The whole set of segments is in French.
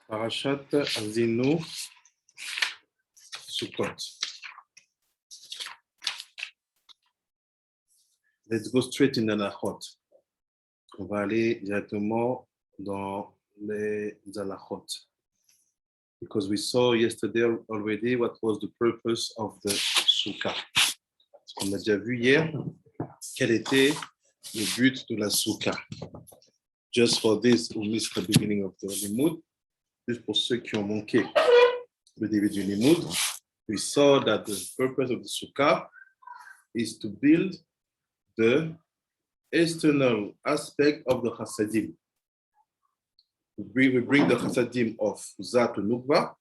Parashat Azinu Sukkot. Let's go straight in the halachot. On va aller directement dans les halachot. Because we saw yesterday already what was the purpose of the sukkah. On a déjà vu hier quel était le but de la sukkah. Just for this, who missed the beginning of the limud, juste pour ceux qui ont manqué le début du limud, we saw that the purpose of the sukkah is to build the external aspect of the chassadim. We bring the chassadim of Zah to Nukva.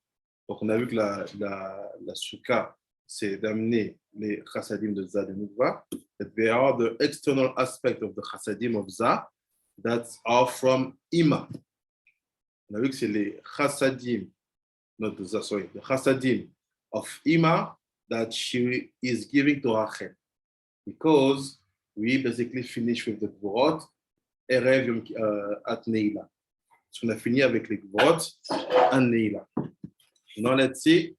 Donc, on a vu que la sukkah, c'est d'amener les chassadim de Zah de Nukva. That they are the external aspect of the chassadim of Zah that are from Ima. On a vu que c'est les chassadim, not the Zah, sorry, the chassadim of Ima that she is giving to Rachel. Because we basically finish with the Gvorot, Erev Yom at Neila. So on a fini avec les Gvorot à Neila. Now let's see,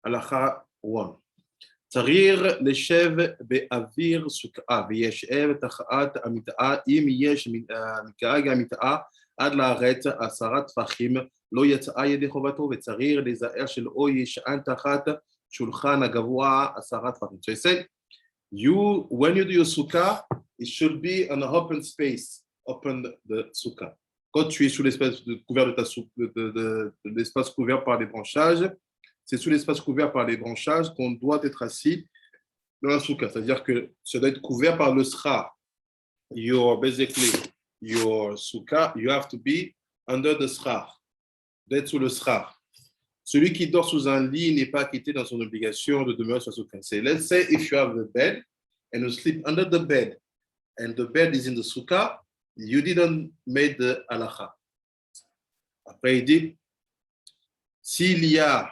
Halacha 1. צריך לשב באוויר סוכה, וישב תחת המטעה, אם יש מקרג המטעה, עד לארץ 10 טפחים, לא יצאה ידי חובתו, וצריך להיזהר שלא ישען תחת שולחן הגבוה 10 טפחים. So he said, when you do your sukkah, it should be an open space, open the sukkah. Quand tu es sous l'espace couvert de l'espace couvert par les branchages, c'est sous l'espace couvert par les branchages qu'on doit être assis dans la sukkah. C'est-à-dire que ça doit être couvert par le schar. Basically, your sukkah, you have to be under the schar. D'être sous le schar. Celui qui dort sous un lit n'est pas quitté dans son obligation de demeurer sur la sukkah. C'est, let's say if you have the bed and you sleep under the bed and the bed is in the sukkah, you didn't make the halacha. Après, il dit, s'il y a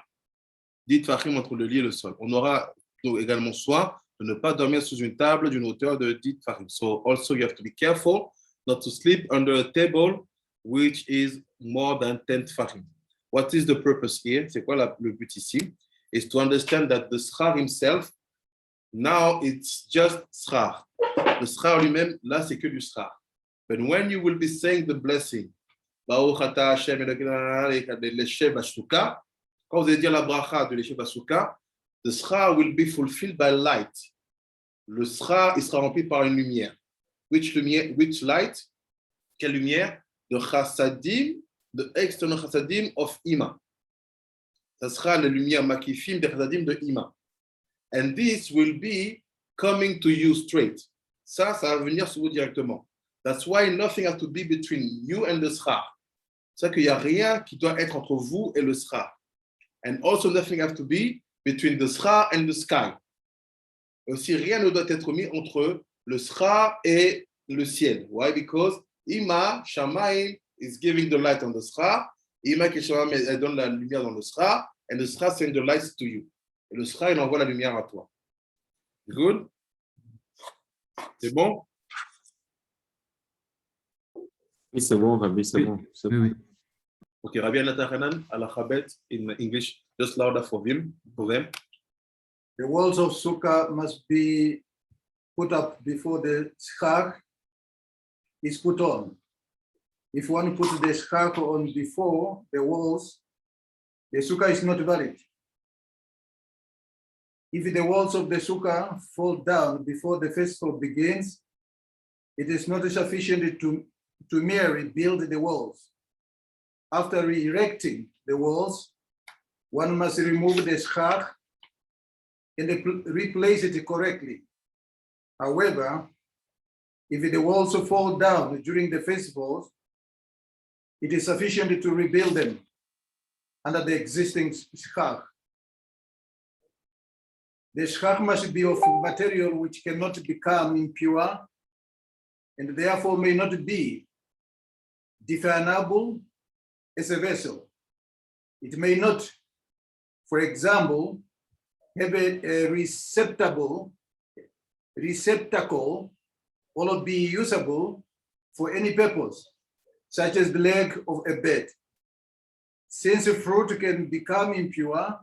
10 tfachim entre le lit et le sol, on aura donc également soin de ne pas dormir sous une table d'une hauteur de 10 tfachim. So also you have to be careful not to sleep under a table which is more than 10 tfachim. What is the purpose here? C'est quoi le but ici? Is to understand that the schar himself, now it's just schar. Le schar lui-même, là c'est que du schar. But when you will be saying the blessing, Baruch ata Hashem Elokeinu Basukkah, quand vous allez dire la bracha de l'Eshev Basukkah, the schar will be fulfilled by light. Le schar, il sera rempli par une lumière. Which light? Quelle lumière? The chassadim, the external chassadim of Ima. Ça sera la lumière makifim des chassadim de Ima. And this will be coming to you straight. Ça va venir sur vous directement. That's why nothing has to be between you and the schar. C'est qu'il n'y a rien qui doit être entre vous et le schar. And also nothing has to be between the schar and the sky. Aussi, rien ne doit être mis entre le schar et le ciel. Why? Because Ima, Shamayim, is giving the light on the schar. Ima, Shamayim, elle donne la lumière dans le schar. And the schar sends the light to you. Et le schar, il envoie la lumière à toi. Good? C'est bon? Oui, c'est bon, Rabbi, c'est bon. Oui. Okay, Rabbi Anatachanan, Alachabet in English, just louder for them. The walls of Sukkah must be put up before the schar is put on. If one puts the schar on before the walls, the Sukkah is not valid. If the walls of the Sukkah fall down before the festival begins, it is not sufficient to merely build the walls. After erecting the walls, one must remove the schar and replace it correctly. However, if the walls fall down during the festivals, it is sufficient to rebuild them under the existing schar. The schar must be of material which cannot become impure and therefore may not be definable as a vessel. It may not, for example, have a receptacle or be usable for any purpose, such as the leg of a bed. Since a fruit can become impure,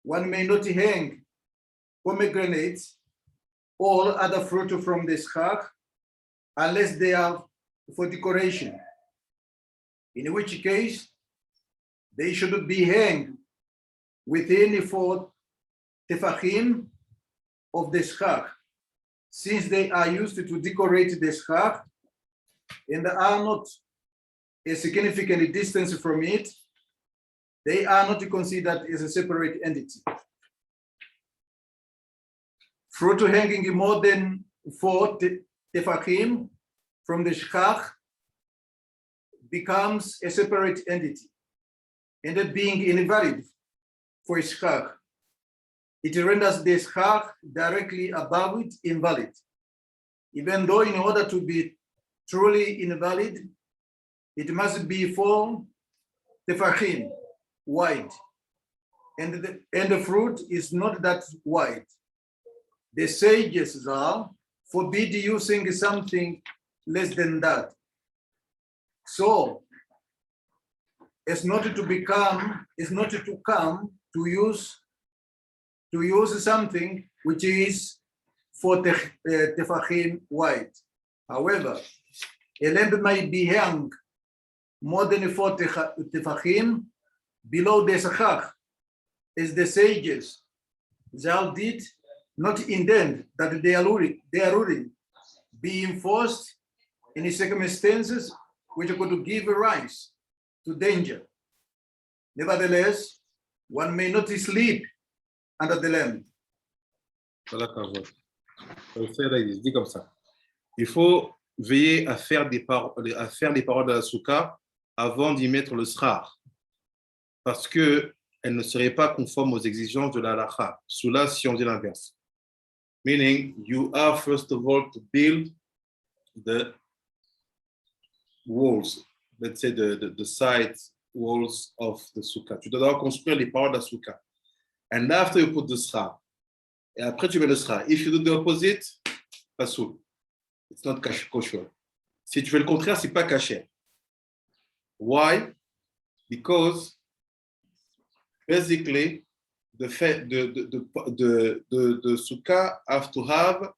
one may not hang pomegranates or other fruit from the schach unless they are for decoration, in which case they should be hanged within 4 tefachim of the schach, since they are used to decorate the schach and are not a significant distance from it. They are not considered as a separate entity. Fruit hanging more than 4 tefachim from the schach becomes a separate entity, and it being invalid for a schach, it renders the schach directly above it invalid, even though in order to be truly invalid, it must be 4 tefachim wide, and the fruit is not that wide. The sages are forbid using something less than that. So, it's not to come to use something which is 4 tefachim wide. However, a lamp might be hung more than 4 tefachim below the schach, as the sages thou did not intend that their ruling be enforced in circumstances which could give rise to danger. Nevertheless, one may not sleep under the lamp. Voilà, le frère, il dit comme ça. Il faut veiller à faire les paroles de la soukha avant d'y mettre le srar, parce qu'elle ne serait pas conforme aux exigences de la halakha. Cela, si on dit l'inverse. Meaning, you have first of all to build the walls, let's say the side walls of the sukkah. Tu dois construire les paroles de la sukkah. And after you put the sra, et après tu mets le sra. If you do the opposite, pasoul. It's not kosher. Si tu fais le contraire, c'est pas kasher. Why? Because basically the sukkah have to have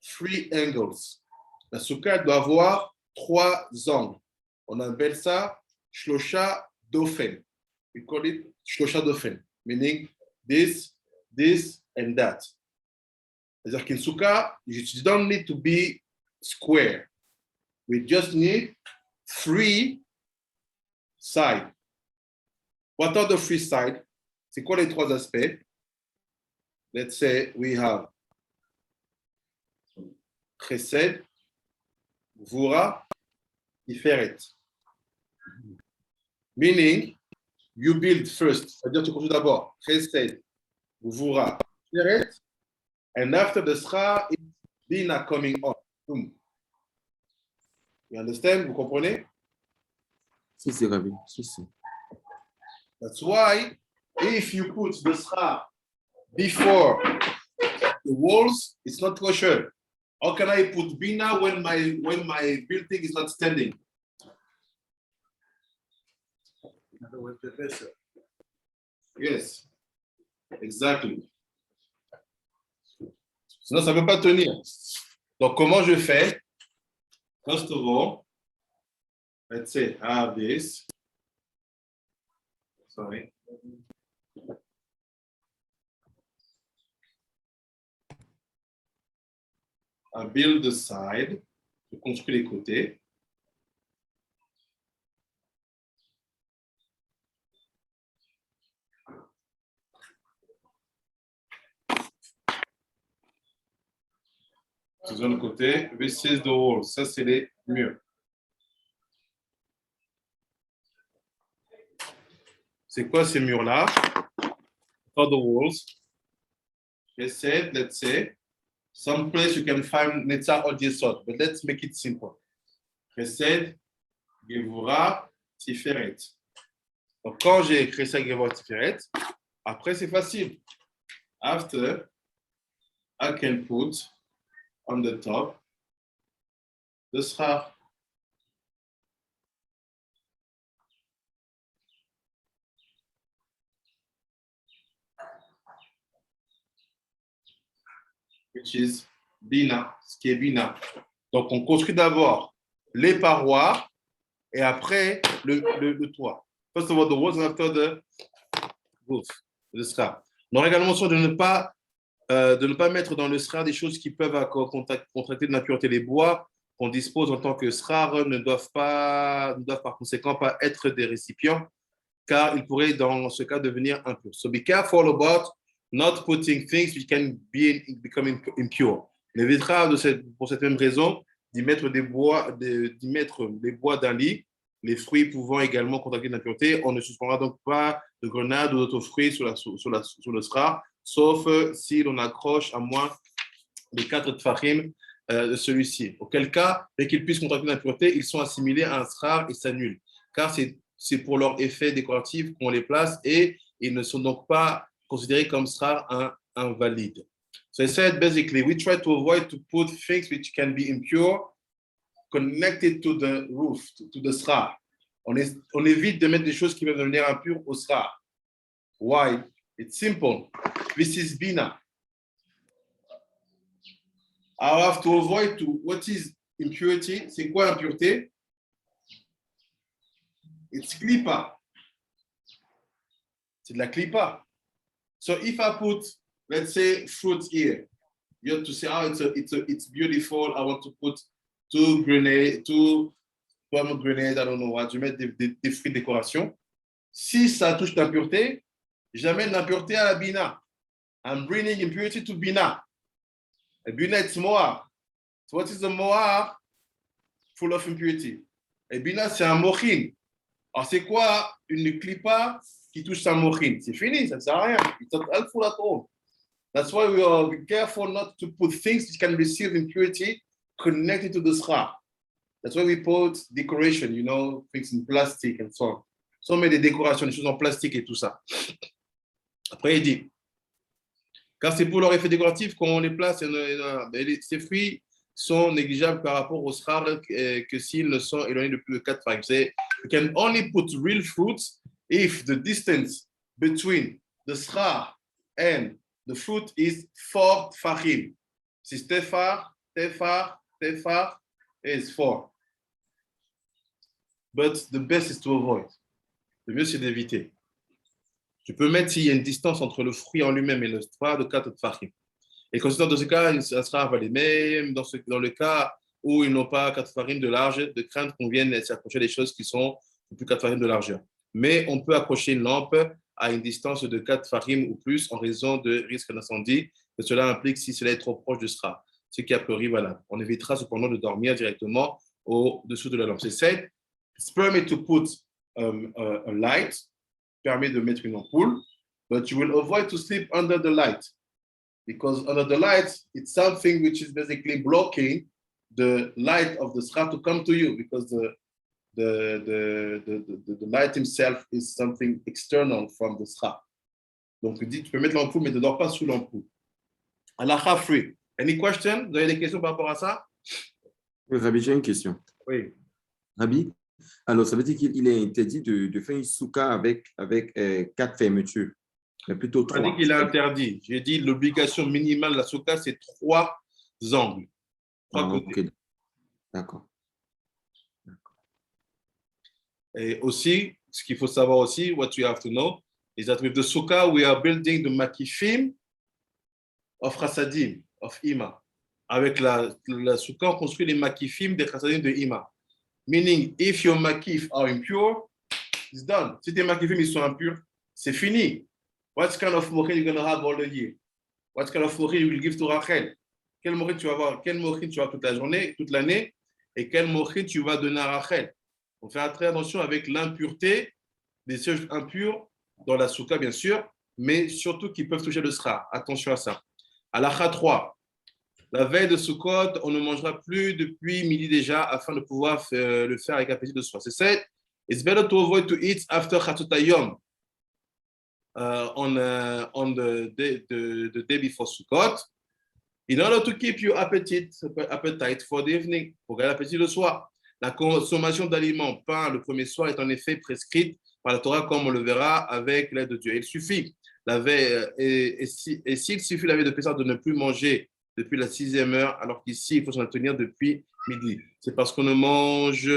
3 angles. La sukkah doit avoir 3 angles. On appelle ça shlosha dofen. We call it shlosha dofen, meaning this, and that. C'est-à-dire qu'une sukkah, you don't need to be square. We just need 3 sides. What are the 3 sides? C'est quoi les 3 aspects? Let's say we have chesed, gvura, tiferet. Meaning, you build first, c'est-à-dire tu construis d'abord chesed, gvura, tiferet, and after the sra, it's bina coming on. Boom. You understand? Vous comprenez? Si, c'est Rabbi. Si. That's why if you put the sra before the walls, it's not kosher. How can I put bina when my building is not standing? In other words, the vessel. Yes, exactly. Sinon, ça ne peut pas tenir. Donc, comment je fais? First of all, let's say I have this. Sorry. I build the side. Je construis les côtés. Faisons le côté. This is the wall. Ça, c'est les murs. C'est quoi ces murs-là? For the walls. Let's say, some place you can find Netzach or Yesod, but let's make it simple. Chesed, Gevura, Tiferet. Donc, quand j'ai Chesed, Gevura, Tiferet, après, c'est facile. After, I can put on the top the Srar. which is Bina, ce qui est Bina. Donc, on construit d'abord les parois et après le toit. First of all, the walls and after the roof, le sera. On aura également soin de ne pas mettre dans le srar des choses qui peuvent contracter de l'impureté. Les bois qu'on dispose en tant que srar ne doivent par conséquent pas être des récipients, car ils pourraient dans ce cas devenir impurs. So be careful about not putting things which can become impure. On évitera pour cette même raison d'y mettre des bois d'un lit, les fruits pouvant également contracter de l'impureté. On ne suspendra donc pas de grenades ou d'autres fruits sur le srar, sauf si l'on accroche à moins de 4 tfachim de celui-ci. Auquel cas, dès qu'ils puissent contracter l'impureté, ils sont assimilés à un srar et s'annulent, car c'est pour leur effet décoratif qu'on les place et ils ne sont donc pas considérés comme srar invalides. So I said basically, we try to avoid to put things which can be impure connected to the roof, to the srar. On évite de mettre des choses qui peuvent devenir impures au srar. Why? It's simple. This is Bina. I have to avoid what is impurity. C'est quoi impureté? It's klipa. C'est de la klipa. So if I put, let's say, fruit here, you have to say, oh, it's beautiful. I want to put 2 pomegranates, I don't know what. Je mets des fruits de décoration. Si ça touche l'impureté, j'amène l'impureté à la bina. I'm bringing impurity to bina. A bina, it's moar. So what is the moar? Full of impurity. A bina, c'est un mochin. Alors, c'est quoi une klipa qui touche un mochin? C'est fini, ça ne sert à rien. It's not helpful at all. That's why we are be careful not to put things which can receive impurity connected to the srar. That's why we put decoration, things in plastic and so on. So on met des décorations, des choses en plastique et tout ça. Après, il dit, car c'est pour leur effet décoratif qu'on les place, ces fruits sont négligeables par rapport au srar que s'ils ne sont éloignés de plus de 4 fahim. You can only put real fruits if the distance between the srar and the fruit is 4 fahim. Si tefar is 4. But the best is to avoid. Le mieux, c'est d'éviter. Tu peux mettre s'il y a une distance entre le fruit en lui-même et le srar de 4 tfachim. Et considérant dans ce cas, ça sera avalé. Même dans le cas où ils n'ont pas 4 tfachim de large, de crainte qu'on vienne s'accrocher des choses qui sont plus 4 tfachim de largeur. Mais on peut accrocher une lampe à une distance de 4 tfachim ou plus en raison de risque d'incendie. Et cela implique si cela est trop proche de srar, ce qui a priori valable. On évitera cependant de dormir directement au-dessous de la lampe. C'est said, it's permitted to put a light, permet de mettre une ampoule, but you will avoid to sleep under the light because under the light, it's something which is basically blocking the light of the srar to come to you because the light himself is something external from the srar. Donc, il dit, tu peux mettre l'ampoule, mais ne dors pas sous l'ampoule. Allah free. Any question? Vous avez des questions par rapport à ça? Oui, Rabbi, j'ai une question. Oui. Rabbi, alors ça veut dire qu'il est interdit de faire une souka avec 4 fermetures, mais plutôt 3. Je n'ai pas dit qu'il est interdit. J'ai dit l'obligation minimale de la souka, c'est 3 angles. 3 côtés. Okay. D'accord. Et aussi, ce qu'il faut savoir aussi, what you have to know, is that with the sukkah, we are building the makifim of Chassadim, of Ima. Avec la sukkah, on construit les makifim des Chassadim de Ima. Meaning, if your makif are impure, it's done. Si tes makifim ils sont impurs, c'est fini. What kind of mochin you're going to have all the year? What kind of mochin you will give to Rachel? Quel mochin tu vas avoir? Quel mochin tu vas toute la journée, toute l'année? Et quel mochin tu vas donner à Rachel? On fait très attention avec l'impureté des choses impures dans la souka, bien sûr, mais surtout qui peuvent toucher le srar. Attention à ça. Halakha 3. La veille de Sukkot, on ne mangera plus depuis midi déjà afin de pouvoir le faire avec appétit de soi. C'est ça. It's better to avoid to eat after Chatzotayom on the day before Sukkot in order to keep your appetite for the evening, pour garder l'appétit le soir. La consommation d'aliments pain le premier soir est en effet prescrite par la Torah, comme on le verra avec l'aide de Dieu. Il suffit, s'il suffit la veille de Pessah de ne plus manger depuis la 6e heure, alors qu'ici, il faut s'en tenir depuis midi. C'est parce qu'on ne mange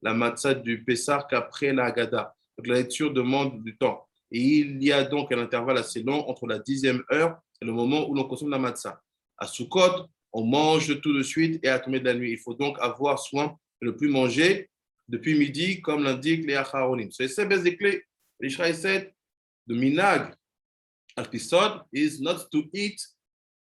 la matzah du Pessah qu'après la Haggadah. Donc, la lecture demande du temps. Et il y a donc un intervalle assez long entre la 10e heure et le moment où l'on consomme la matzah. À Sukkot, on mange tout de suite et à tomber de la nuit. Il faut donc avoir soin de ne plus manger depuis midi, comme l'indiquent les Acharonim. So, c'est basically, l'Ishraï said, the minag al-pisod is not to eat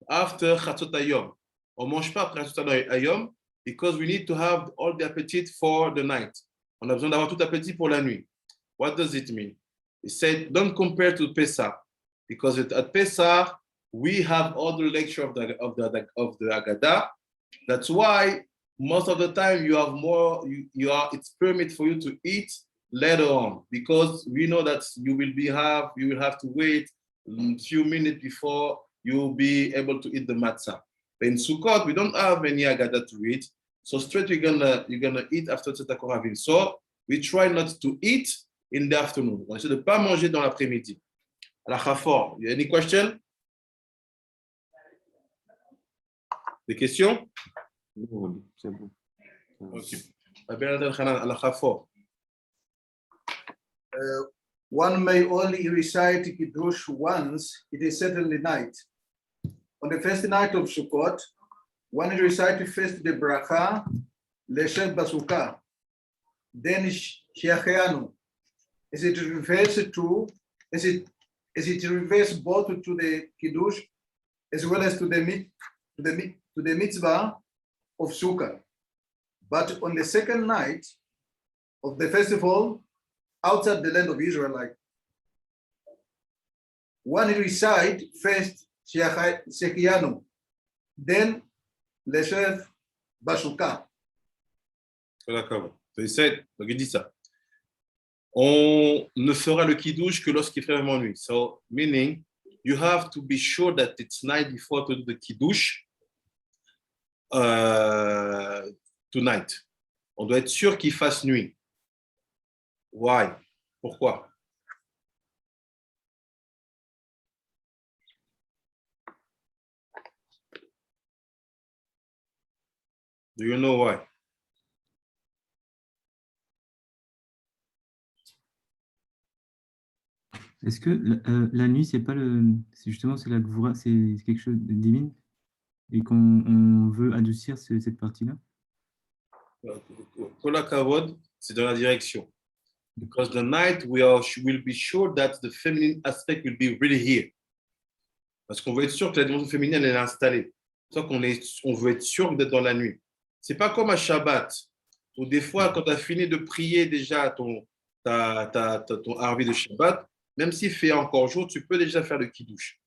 after Chatzot Hayom. On ne mange pas après Chatzot Hayom because we need to have all the appetite for the night. On a besoin d'avoir tout appétit pour la nuit. What does it mean? He said, don't compare to Pesach, because at Pesach, we have all the lecture of the Haggadah. That's why most of the time you have more, it's permit for you to eat later on, because we know that you will have to wait a few minutes before you'll be able to eat the matzah. But in Sukkot, we don't have any Haggadah to eat, so straight you're gonna eat after Tzedakah Koravim. So we try not to eat in the afternoon. On essaie de ne pas manger dans l'après-midi. La Chafor, any question? Des questions? Non, c'est bon. Ok. La Chafor. One may only recite Kiddush once, it is certainly night. On the first night of Sukkot, one recites first the bracha, Leshem Basuka, then Sheacheanu. As it refers both to the Kiddush as well as to the mitzvah of Sukkah. But on the second night of the festival, outside the land of Israel, like one recite first Shechianu, then Leshev Bashuka. D'accord. Donc il dit ça. On ne fera le kiddush que lorsqu'il fait vraiment nuit. So, meaning, you have to be sure that it's night before to do the kiddush tonight. On doit être sûr qu'il fasse nuit. Why? Pourquoi? Do you know why? Est-ce que la nuit, c'est pas c'est justement c'est la gvoura, c'est quelque chose de divine et qu'on veut adoucir cette partie-là? Kola Kavod, c'est dans la direction. Because the night will be sure that the feminine aspect will be really here. Parce qu'on veut être sûr que la dimension féminine elle est installée. C'est pour ça qu'on veut être sûr d'être dans la nuit. C'est pas comme à Shabbat, où des fois, quand tu as fini de prier déjà ton harvi de Shabbat, même s'il fait encore jour, tu peux déjà faire le kiddush.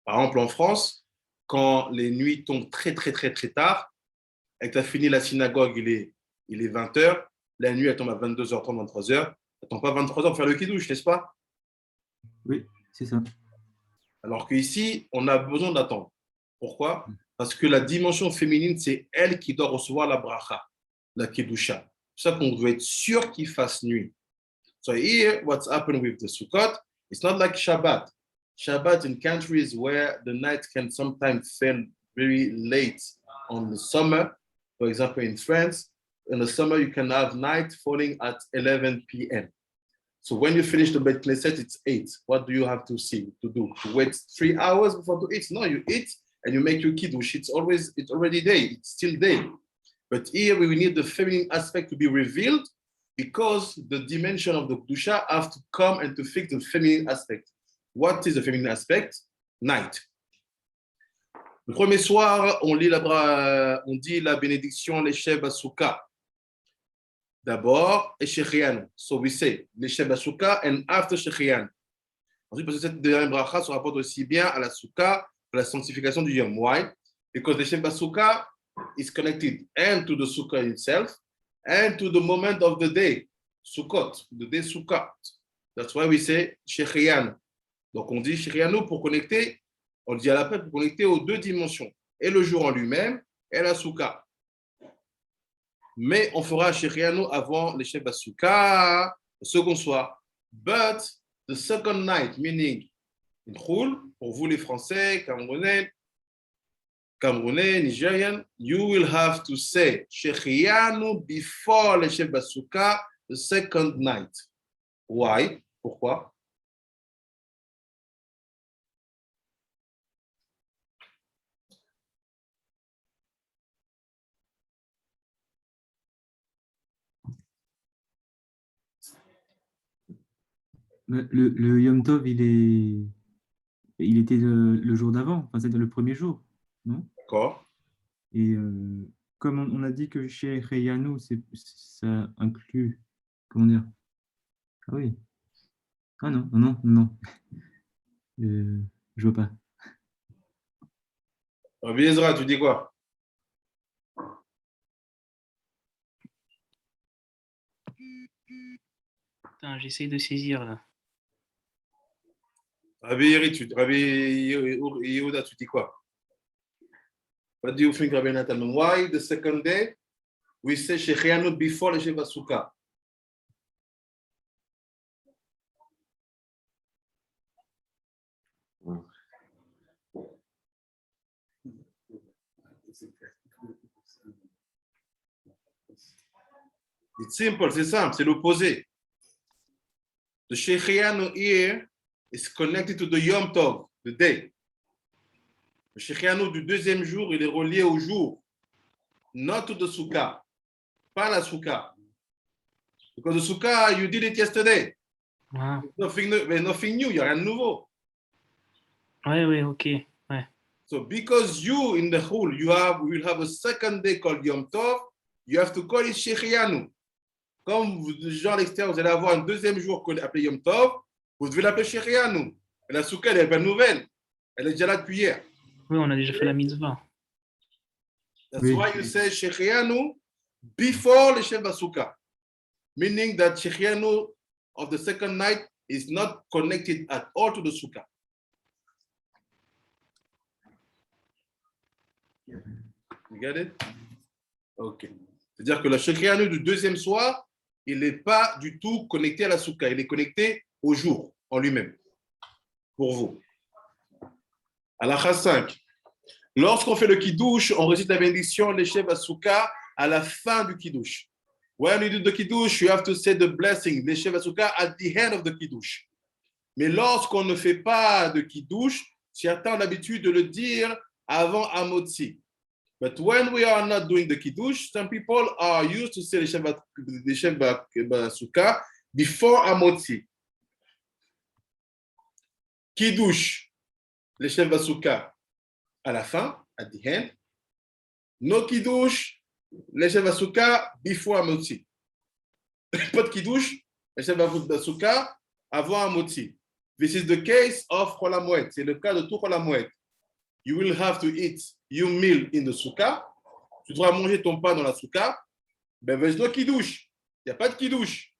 Par exemple, en France, quand les nuits tombent très, très, très, très tard, et que tu as fini la synagogue, il est 20h, la nuit, elle tombe à 22h30, 23h, tu n'attends pas 23h pour faire le kiddush, n'est-ce pas? Oui, c'est ça. Alors qu'ici, on a besoin d'attendre. Pourquoi? Parce que la dimension féminine, c'est elle qui doit recevoir la bracha, la kedusha. C'est ça qu'on veut être sûr qu'il fasse nuit. So here, what's happened with the Sukkot, it's not like Shabbat. Shabbat in countries where the night can sometimes fall very late on the summer. For example, in France, in the summer, you can have night falling at 11 p.m. So when you finish the Beit Knesset, it's 8. What do you have to do? To wait 3 hours before to eat? No, you eat and you make your kiddush. It's already day. It's still day. But here we need the feminine aspect to be revealed, because the dimension of the Kedusha have to come and to fix the feminine aspect. What is the feminine aspect? Night. Le premier soir, on dit la bénédiction, l'Eshev Basuka. D'abord, Shechianu. So we say, l'Eshev Basuka, and after Shechianu. Ensuite, parce que cette dernière bracha se rapporte aussi bien à la Souka, à la sanctification du Yom. Why? Because l'Eshev Basuka is connected and to the Sukkah itself, and to the moment of the day, Sukkot, the day Sukkot. That's why we say Shechianu. Donc on dit Shechianu pour connecter, on dit à la fête pour connecter aux deux dimensions, et le jour en lui-même, et la Sukkah. Mais on fera Shechianu avant les Sheva Sukkah, le second soir. But the second night, meaning in Choul, pour vous les Français, Camerounais, Camerounais, Nigerian, you will have to say Shechianu before le Shev Basuka the second night. Why? Pourquoi? Le Yom Tov, il était le jour d'avant, enfin, c'est le premier jour, non? D'accord. Et comme on a dit que chez Reyano, ça inclut, comment dire? Ah oui. Ah non, non, non, non. Je vois pas. Rabbi Ezra, tu dis quoi? Putain, j'essaye de saisir là. Rabbi Yehuda, tu dis quoi? What do you think, Rabbi Nathan? Why the second day we say Shechianu before the Shev Basuka? It's simple, c'est simple, c'est l'opposé. The Shechianu here is connected to the Yom Tov, the day. Le Shechianu du deuxième jour, il est relié au jour, not to the Sukkah, pas la Sukkah. Because the Sukkah, you did it yesterday. Ah, Nothing new, il n'y a rien de nouveau. ouais, ok. Ouais. So because you in the whole, we will have a second day called Yom Tov, you have to call it Shechianu. Comme gens à l'extérieur, vous allez avoir un deuxième jour appelé Yom Tov, vous devez l'appeler Shechianu. Et la Sukkah, elle n'est pas nouvelle. Elle est déjà là depuis hier. Oui, on a déjà fait la mitzvah. That's Oui. why you say Shechianu before the Shev Basuka. Meaning that Shechianu of the second night is not connected at all to the Sukkah. You get it? Ok. C'est-à-dire que le Shechianu du deuxième soir, il n'est pas du tout connecté à la Sukkah. Il est connecté au jour en lui-même. Pour vous. Halakha 5. Lorsqu'on fait le Kiddush, on récite la bénédiction, les Shev Basuka, à la fin du Kiddush. When you do the Kiddush, you have to say the blessing, les Shev Basuka, at the end of the Kiddush. Mais lorsqu'on ne fait pas de Kiddush, certains ont l'habitude de le dire avant Amotzi. But when we are not doing the Kiddush, some people are used to say the Shev Basuka before Amotzi. Kiddush, les Shev Basuka, à la fin, at the end. No Kiddush, les Shev Basuka before Amotzi. Pas de Kiddush, les Shev Basuka avant Amotzi. This is the case of Chol HaMoed. C'est le cas de tout Chol HaMoed. You will have to eat your meal in the sukkah. Tu devras manger ton pain dans la sukkah. Ben, there's no Kiddush. Il n'y a pas de Kiddush.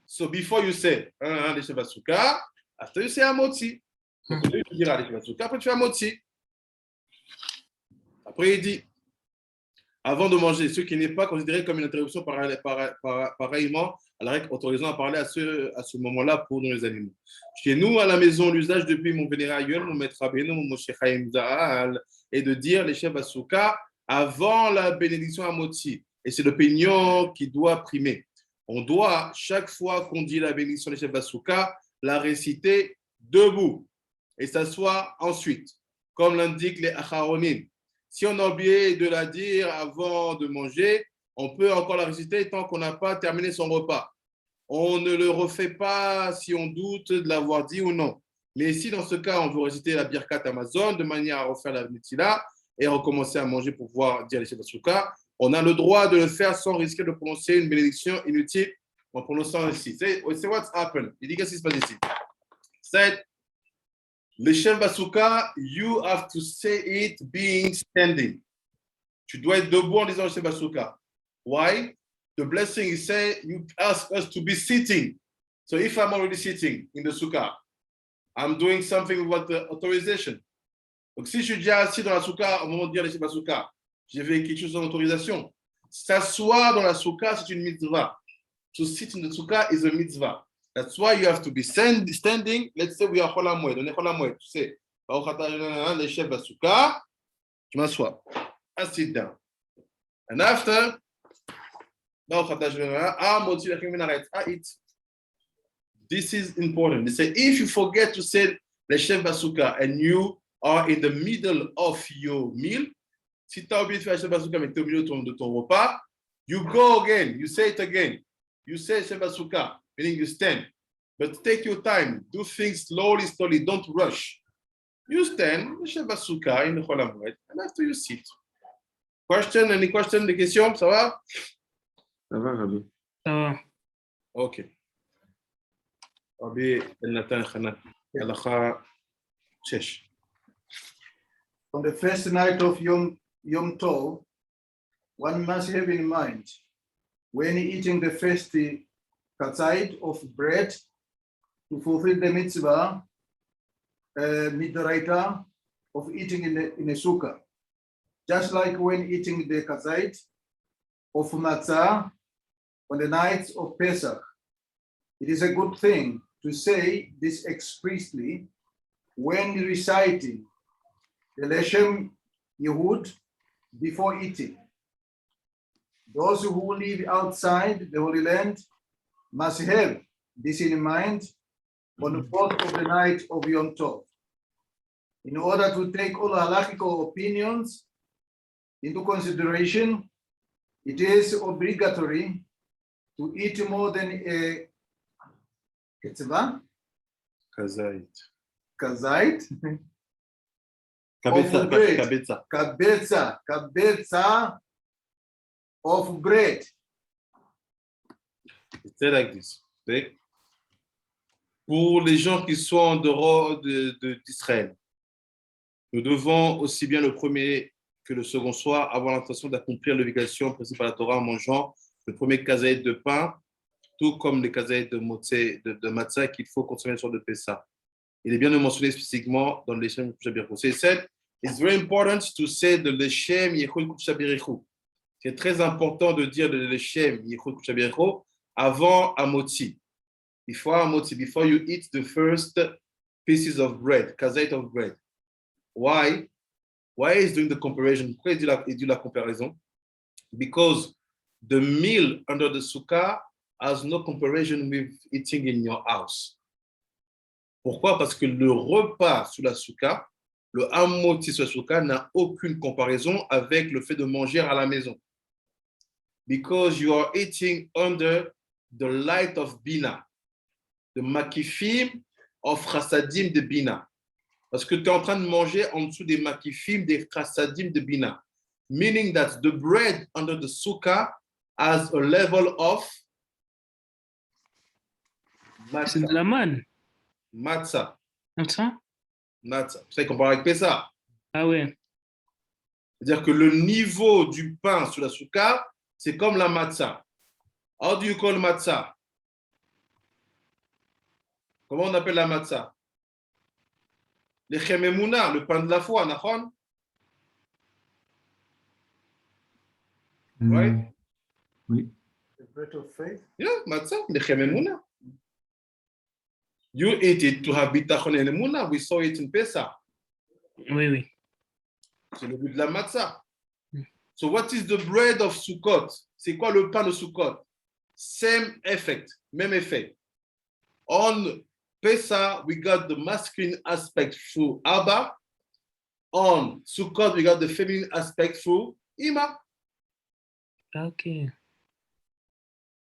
So before you say, les Shev Basuka, after you say Amotzi. Donc, tu diras les Shev Basuka, après tu fais Amotzi. Après, il dit, avant de manger, ce qui n'est pas considéré comme une interruption pareillement à la règle autorisant à parler à ce moment-là pour nos animaux. Chez nous, à la maison, l'usage depuis mon vénérable, mon maître Rabbeinu, mon Moshe Chaim Zahal, est de dire les Shev Basuka avant la bénédiction à Motzi. Et c'est l'opinion qui doit primer. On doit, chaque fois qu'on dit la bénédiction des Shev Basuka, la réciter debout et s'asseoir ensuite, comme l'indiquent les Acharonim. Si on a oublié de la dire avant de manger, on peut encore la réciter tant qu'on n'a pas terminé son repas. On ne le refait pas si on doute de l'avoir dit ou non. Mais si dans ce cas, on veut réciter la Birkat Amazon de manière à refaire la Netzila et recommencer à manger pour pouvoir dire les Shev Basuka, on a le droit de le faire sans risquer de prononcer une bénédiction inutile en prononçant ici. C'est what's happened. Il dit qu'est-ce qui se passe ici. C'est les Shev Basuka, you have to say it being standing. Tu dois être debout en disant Shev Basuka. Why? The blessing is say you ask us to be sitting. So if I'm already sitting in the sukkah, I'm doing something without the authorization. Donc si je suis déjà assis dans la sukkah au moment de dire les Shev Basuka, j'ai fait quelque chose sans autorisation. S'asseoir dans la sukkah, c'est une mitzvah. To sit in the sukkah is a mitzvah. That's why you have to be standing. Let's say we are Chol HaMoed. On est Chol HaMoed. Tu sais, les Shev Basuka. Je m'assois. I sit down. And after, I eat. This is important. They say, if you forget to say Leshem Basuka and you are in the middle of your meal, si tu as oublié de faire Leshem Basuka, mais tu es au milieu de ton repas, you go again, you say it again. You say Leshem Basuka, meaning you stand. But take your time, do things slowly, slowly, don't rush. You stand, Leshem Basuka in the Chol HaMoed, and after you sit. Question, any question, des questions, ça va? Ça va, Rabbi? Ça va. Ok. Rabbi Nathan Hanan, Halacha 6. On the first night of Yom Tov, one must have in mind when eating the first katzait of bread to fulfill the mitzvah, midoraita, of eating in a sukkah. Just like when eating the katzait of matzah on the night of Pesach. It is a good thing to say this explicitly when reciting the Leshem Yehud before eating. Those who live outside the Holy Land must have this in mind on the fourth of the night of Yom Tov. In order to take all halakhic opinions into consideration, it is obligatory to eat more than a ketzva, Kazait. kazait, Kabetza, Of bread. kabetza. kabetza of bread. C'est like this. Okay? Pour les gens qui sont en dehors d'Israël, nous devons aussi bien le premier que le second soir avoir l'intention d'accomplir l'obligation précise par la Torah en mangeant le premier kazaït de pain, tout comme les kazaït de matzah qu'il faut consommer sur le Pessah. Il est bien de mentionner spécifiquement dans le Leshem Kushabirichu. C'est said, it's very important to say the Leshem Yechud Kushabirichu. C'est très important de dire le Leshem Yechud Kushabirichu avant Amotzi. Before Amotzi, before you eat the first pieces of bread, kazait of bread. Why? Why is doing the comparison? Pourquoi il dit la comparaison? Because the meal under the sukkah has no comparison with eating in your house. Pourquoi? Parce que le repas sous la soukha, le hamoti sous la soukha n'a aucune comparaison avec le fait de manger à la maison. Because you are eating under the light of Bina, the makifim of chassadim de Bina. Parce que tu es en train de manger en dessous des makifim, des chassadim de Bina. Meaning that the bread under the sukkah has a level of C'est de la manne. matzah. Comme ça? Matzah. C'est comparé avec Pessah. Ah ouais. C'est-à-dire que le niveau du pain sur la soukha, c'est comme la matzah. How do you call matzah? Comment on appelle la matzah? Le chememuna, le pain de la foi, nachon? Ouais. Oui. The bread of faith. Yeah, matzah, le chememuna. You eat it to have bitachon and emuna. We saw it in Pesach. Oui, oui. C'est le but de la matzah. So what is the bread of Sukkot? C'est quoi le pain de Sukkot? Same effect, même effet. On Pesach, we got the masculine aspect through Abba. On Sukkot, we got the feminine aspect through Ima. Ah, ok.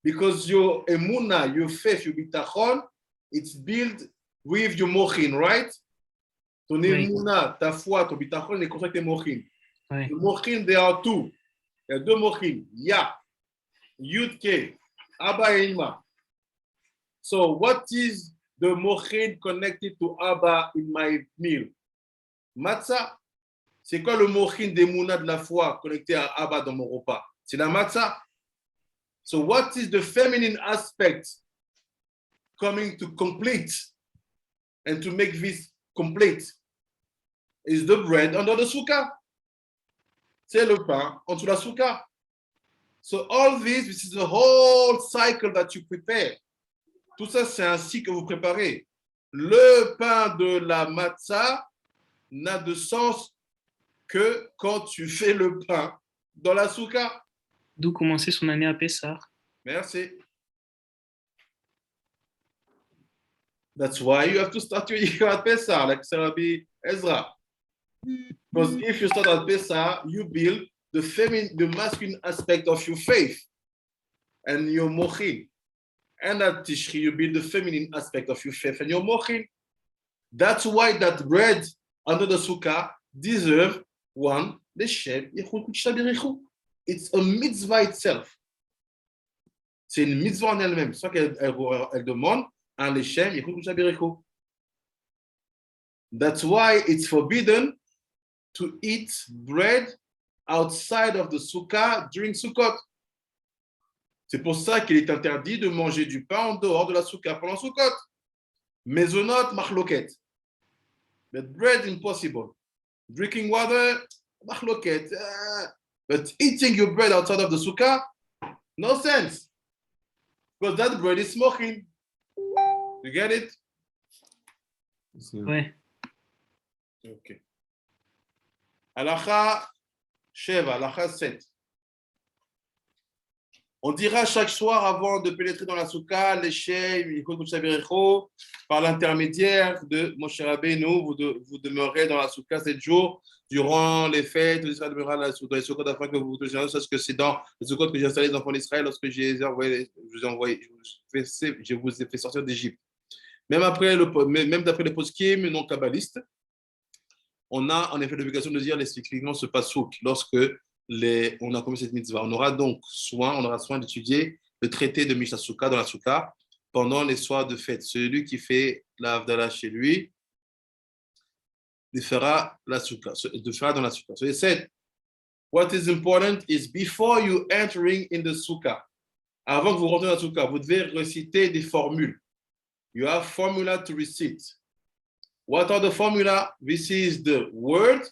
Because your emuna, your faith, your bitachon, it's built with your mochin, right? Ton Oui. emuna, ta foi, ton bitachon est construit avec tes mochin. Ouais. The mochin, there are two. Il y a deux mochin. Ya, Yud-Ke, Abba et Ima. So what is the mochin connected to Abba in my meal? Matzah. C'est quoi le mochin des mounas de la foi connecté à Abba dans mon repas? C'est la matzah. So what is the feminine aspect coming to complete and to make this complete? Is the bread under the sukkah. C'est le pain en dessous de la sukkah. So all this is the whole cycle that you prepare. Tout ça, c'est ainsi que vous préparez. Le pain de la matzah n'a de sens que quand tu fais le pain dans la souka. D'où commencer son année à Pessah. Merci. That's why you have to start your year at Pesach, like Rabbi Ezra. Because if you start at Pesach, you build the masculine aspect of your faith and your mochin. And at Tishri, you build the feminine aspect of your faith and your mochin. That's why that bread under the sukkah deserves one, the Shem Yechud Kudsha Berichu. It's a mitzvah itself. C'est une mitzvah en elle-même. C'est ça qu'elle demande un Leshem Yechud Kudsha Berichu. That's why it's forbidden to eat bread outside of the sukkah during Sukkot. C'est pour ça qu'il est interdit de manger du pain en dehors de la sukkah pendant Sukkot. Mezonot, machloket. But bread, impossible. Drinking water, machloket. But eating your bread outside of the sukkah, no sense. Because that bread is smoking. You get it? Ouais. Ok. Halacha Sheva, halacha 7. On dira chaque soir avant de pénétrer dans la soukha, par l'intermédiaire de Moshe Rabbeinu, vous demeurez dans la soukha 7 jours durant les fêtes. Israël demeurera dans les soukhot afin que vous vous ce que c'est dans les soukhot que j'ai installé les enfants d'Israël lorsque je vous ai fait sortir d'Égypte. Même d'après les poskim non kabbalistes, on a en effet l'obligation de dire spécifiquement ce pasouk lorsque on a commis cette mitzvah. On aura soin d'étudier le traité de Mishnah Souka dans la Souka pendant les soirs de fête. Celui qui fait la Havdalah chez lui, il fera dans la Souka. So he said, what is important is before you entering in the Souka, avant que vous rentrez dans la Souka, vous devez réciter des formules. You have formula to recite. What are the formula? This is the word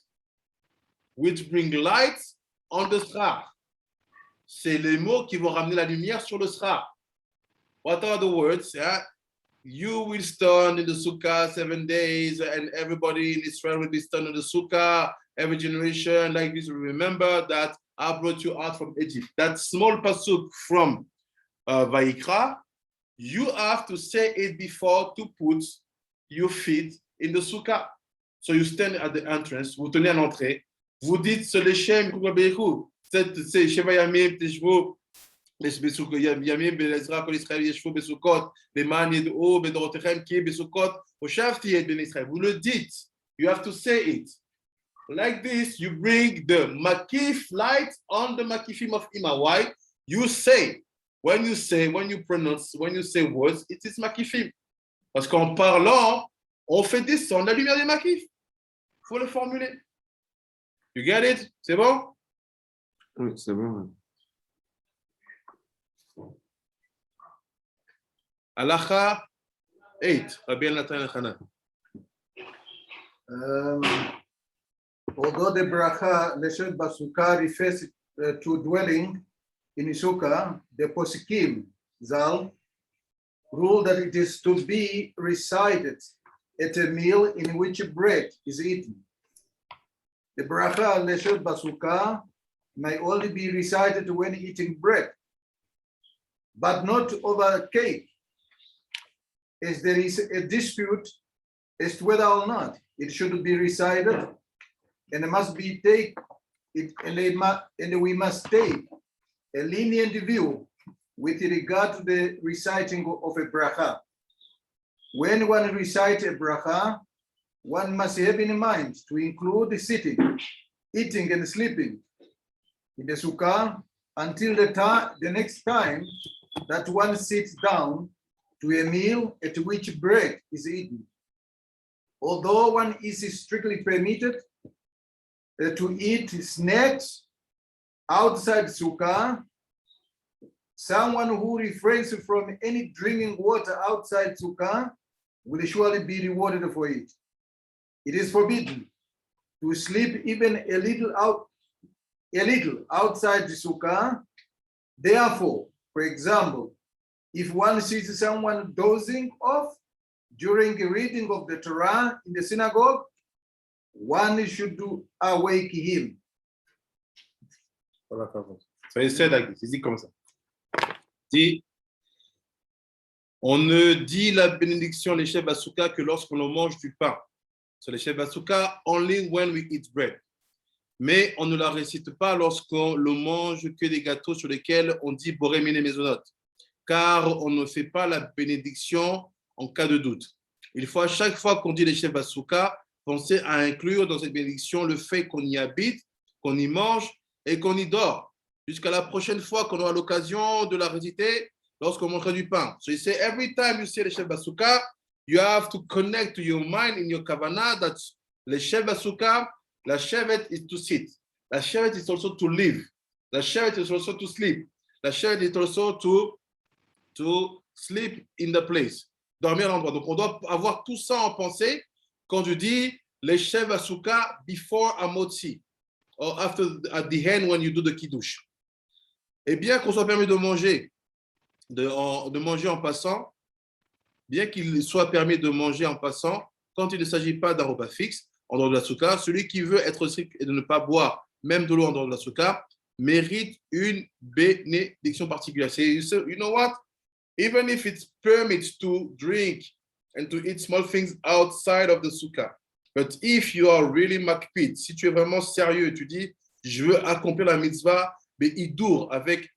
which bring light on the shrach. C'est les mots qui vont ramener la lumière sur le shrach. What are the words? Yeah? You will stand in the sukkah 7 days, and everybody in Israel will be standing in the sukkah. Every generation like this will remember that I brought you out from Egypt. That small pasuk from Vayikra, you have to say it before to put your feet in the sukkah. So you stand at the entrance, vous tenez à l'entrée, vous dites ce Leshem, c'est Sheva Yamim, Teshvo, Yamim, Belezra, Kol Israël, Yeshvo, Besukot, Leman Yed'o, Bedorotechem, Ki, Besukot, Oshavti et Ben Israël. Vous le dites, you have to say it. Like this, you bring the Makif light on the Makifim of Ima. Why? You say, when you say words, it is Makifim. Parce qu'en parlant, on fait descendre la lumière des Makif. Il faut le formuler. You get it? C'est bon? Oui, c'est bon. Halacha 8. Rabbi Natan Elchanan. Although the bracha Leshet Basukah refers to dwelling in Sukkah, the Posikim Zal rule that it is to be recited at a meal in which bread is eaten. The bracha Leshet Basukah may only be recited when eating bread, but not over cake, as there is a dispute as to whether or not it should be recited, and we must take a lenient view with regard to the reciting of a bracha. When one recites a bracha, one must have in mind to include sitting, eating, and sleeping in the sukkah until the next time that one sits down to a meal at which bread is eaten. Although one is strictly permitted to eat snacks outside sukkah, someone who refrains from any drinking water outside sukkah will surely be rewarded for it. It is forbidden to sleep even a little outside the sukkah. Therefore, for example, if one sees someone dozing off during a reading of the Torah in the synagogue, one should do awake him. Voilà, pardon. So he said like this. Il dit comme ça. Il dit, on ne dit la bénédiction les chefs Basuka que lorsqu'on mange du pain. So les chefs Basuka only when we eat bread. Mais on ne la récite pas lorsqu'on le mange que des gâteaux sur lesquels on dit Boré Mine Maisonot. Car on ne fait pas la bénédiction en cas de doute. Il faut à chaque fois qu'on dit les chefs Basuka, penser à inclure dans cette bénédiction le fait qu'on y habite, qu'on y mange et qu'on y dort. Jusqu'à la prochaine fois qu'on aura l'occasion de la réciter lorsqu'on mangera du pain. So you say every time you say the Shev Basuka, you have to connect to your mind in your kavanah that the Shev Basuka, la Shevet is to sit. La Shevet is also to live. La Shevet is also to sleep. La Shevet is also to sleep in the place. Dormir à l'endroit. Donc on doit avoir tout ça en pensée quand je dis les Shev Basuka before Amotzi or after at the end when you do the Kiddush. Et bien qu'on soit permis de manger, de manger en passant, bien qu'il soit permis de manger en passant, quand il ne s'agit pas d'un repas fixe, en dehors de la souka, celui qui veut être strict et de ne pas boire même de l'eau en dehors de la souka, mérite une bénédiction particulière. C'est, you know what? Even if it's permitted to drink and to eat small things outside of the souka, but if you are really makpid, si tu es vraiment sérieux, tu dis, je veux accomplir la mitzvah, mais idour, avec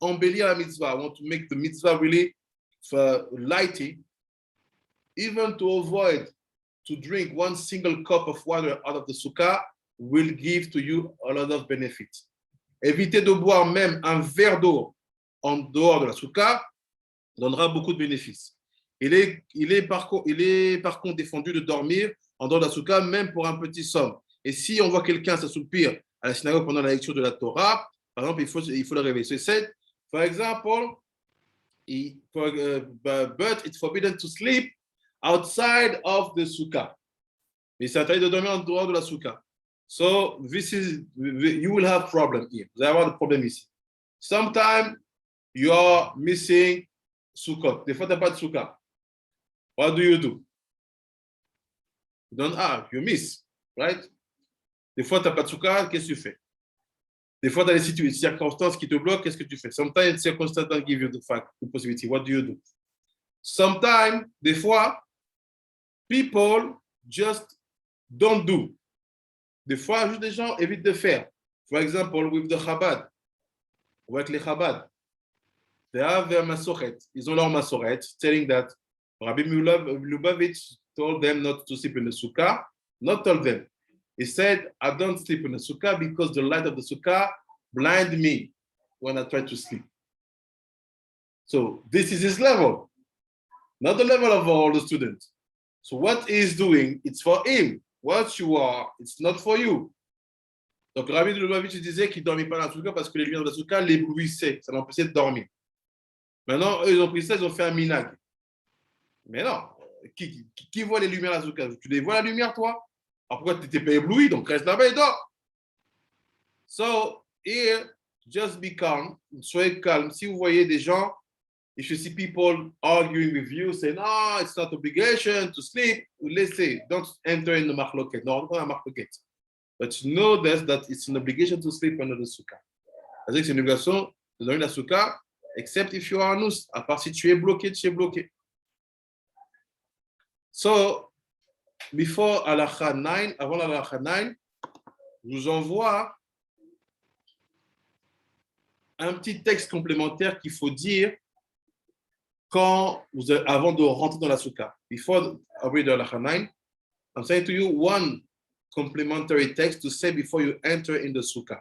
embellir la mitzvah, I want to make the mitzvah really lighty, even to avoid to drink one single cup of water out of the sukkah will give to you a lot of benefits. Éviter de boire même un verre d'eau en dehors de la sukkah donnera beaucoup de bénéfices. Il est par contre défendu de dormir en dehors de la sukkah, même pour un petit somme. Et si on voit quelqu'un s'assoupir à la synagogue pendant la lecture de la Torah, par exemple, il faut le réveiller. So he said, for example, but it's forbidden to sleep outside of the sukkah. Mais c'est interdit de dormir en dehors de la sukkah. So you will have problem here. Vous allez avoir des problèmes ici. Sometimes you are missing sukkot. Des fois, tu n'as pas de sukkah. What do? You don't have, you miss, right? Des fois, tu n'as pas de sukkah, qu'est-ce que tu fais? Des fois, tu as des circonstances qui te bloquent, qu'est-ce que tu fais? Sometimes circumstances don't give you the fact, the possibility. What do you do? Sometimes, des fois, people just don't do. Des fois, juste des gens évitent de faire. For example, with the Chabad, ou avec les Chabad, they have their masoret. Ils ont leur masoret, telling that Rabbi Lubavitch told them not to sleep in the sukkah, not told them. He said, I don't sleep in the sukkah because the light of the sukkah blind me when I try to sleep. So this is his level, not the level of all the students. So what he's doing, it's for him. What you are, it's not for you. Donc Rabbi Lubavitch disait qu'il ne dormit pas dans la sukkah parce que les lumières de la sukkah l'éblouissaient, ça l'empêchait de dormir. Maintenant, eux, ils ont pris ça, ils ont fait un minag. Mais non, qui voit les lumières de la sukkah? Tu les vois la lumière, toi? Alors pourquoi tu n'étais pas ébloui? Donc reste là-bas et dors. So, here, just be calm. Soyez calme. Si vous voyez des gens, if you see people arguing with you, saying, no, it's not obligation to sleep, let's say, don't enter in the machloket. No, don't machloket. But know that it's an obligation to sleep under the sukkah. C'est-à-dire que c'est une obligation de dormir la sukkah, except if you are anus. À part si tu es bloqué, tu es bloqué. So, before Halacha 9, avant la Halacha 9, je vous envoie un petit texte complémentaire qu'il faut dire avant de rentrer dans la sukkah. Before I read the Halacha 9, I'm saying to you one complementary text to say before you enter in the sukkah.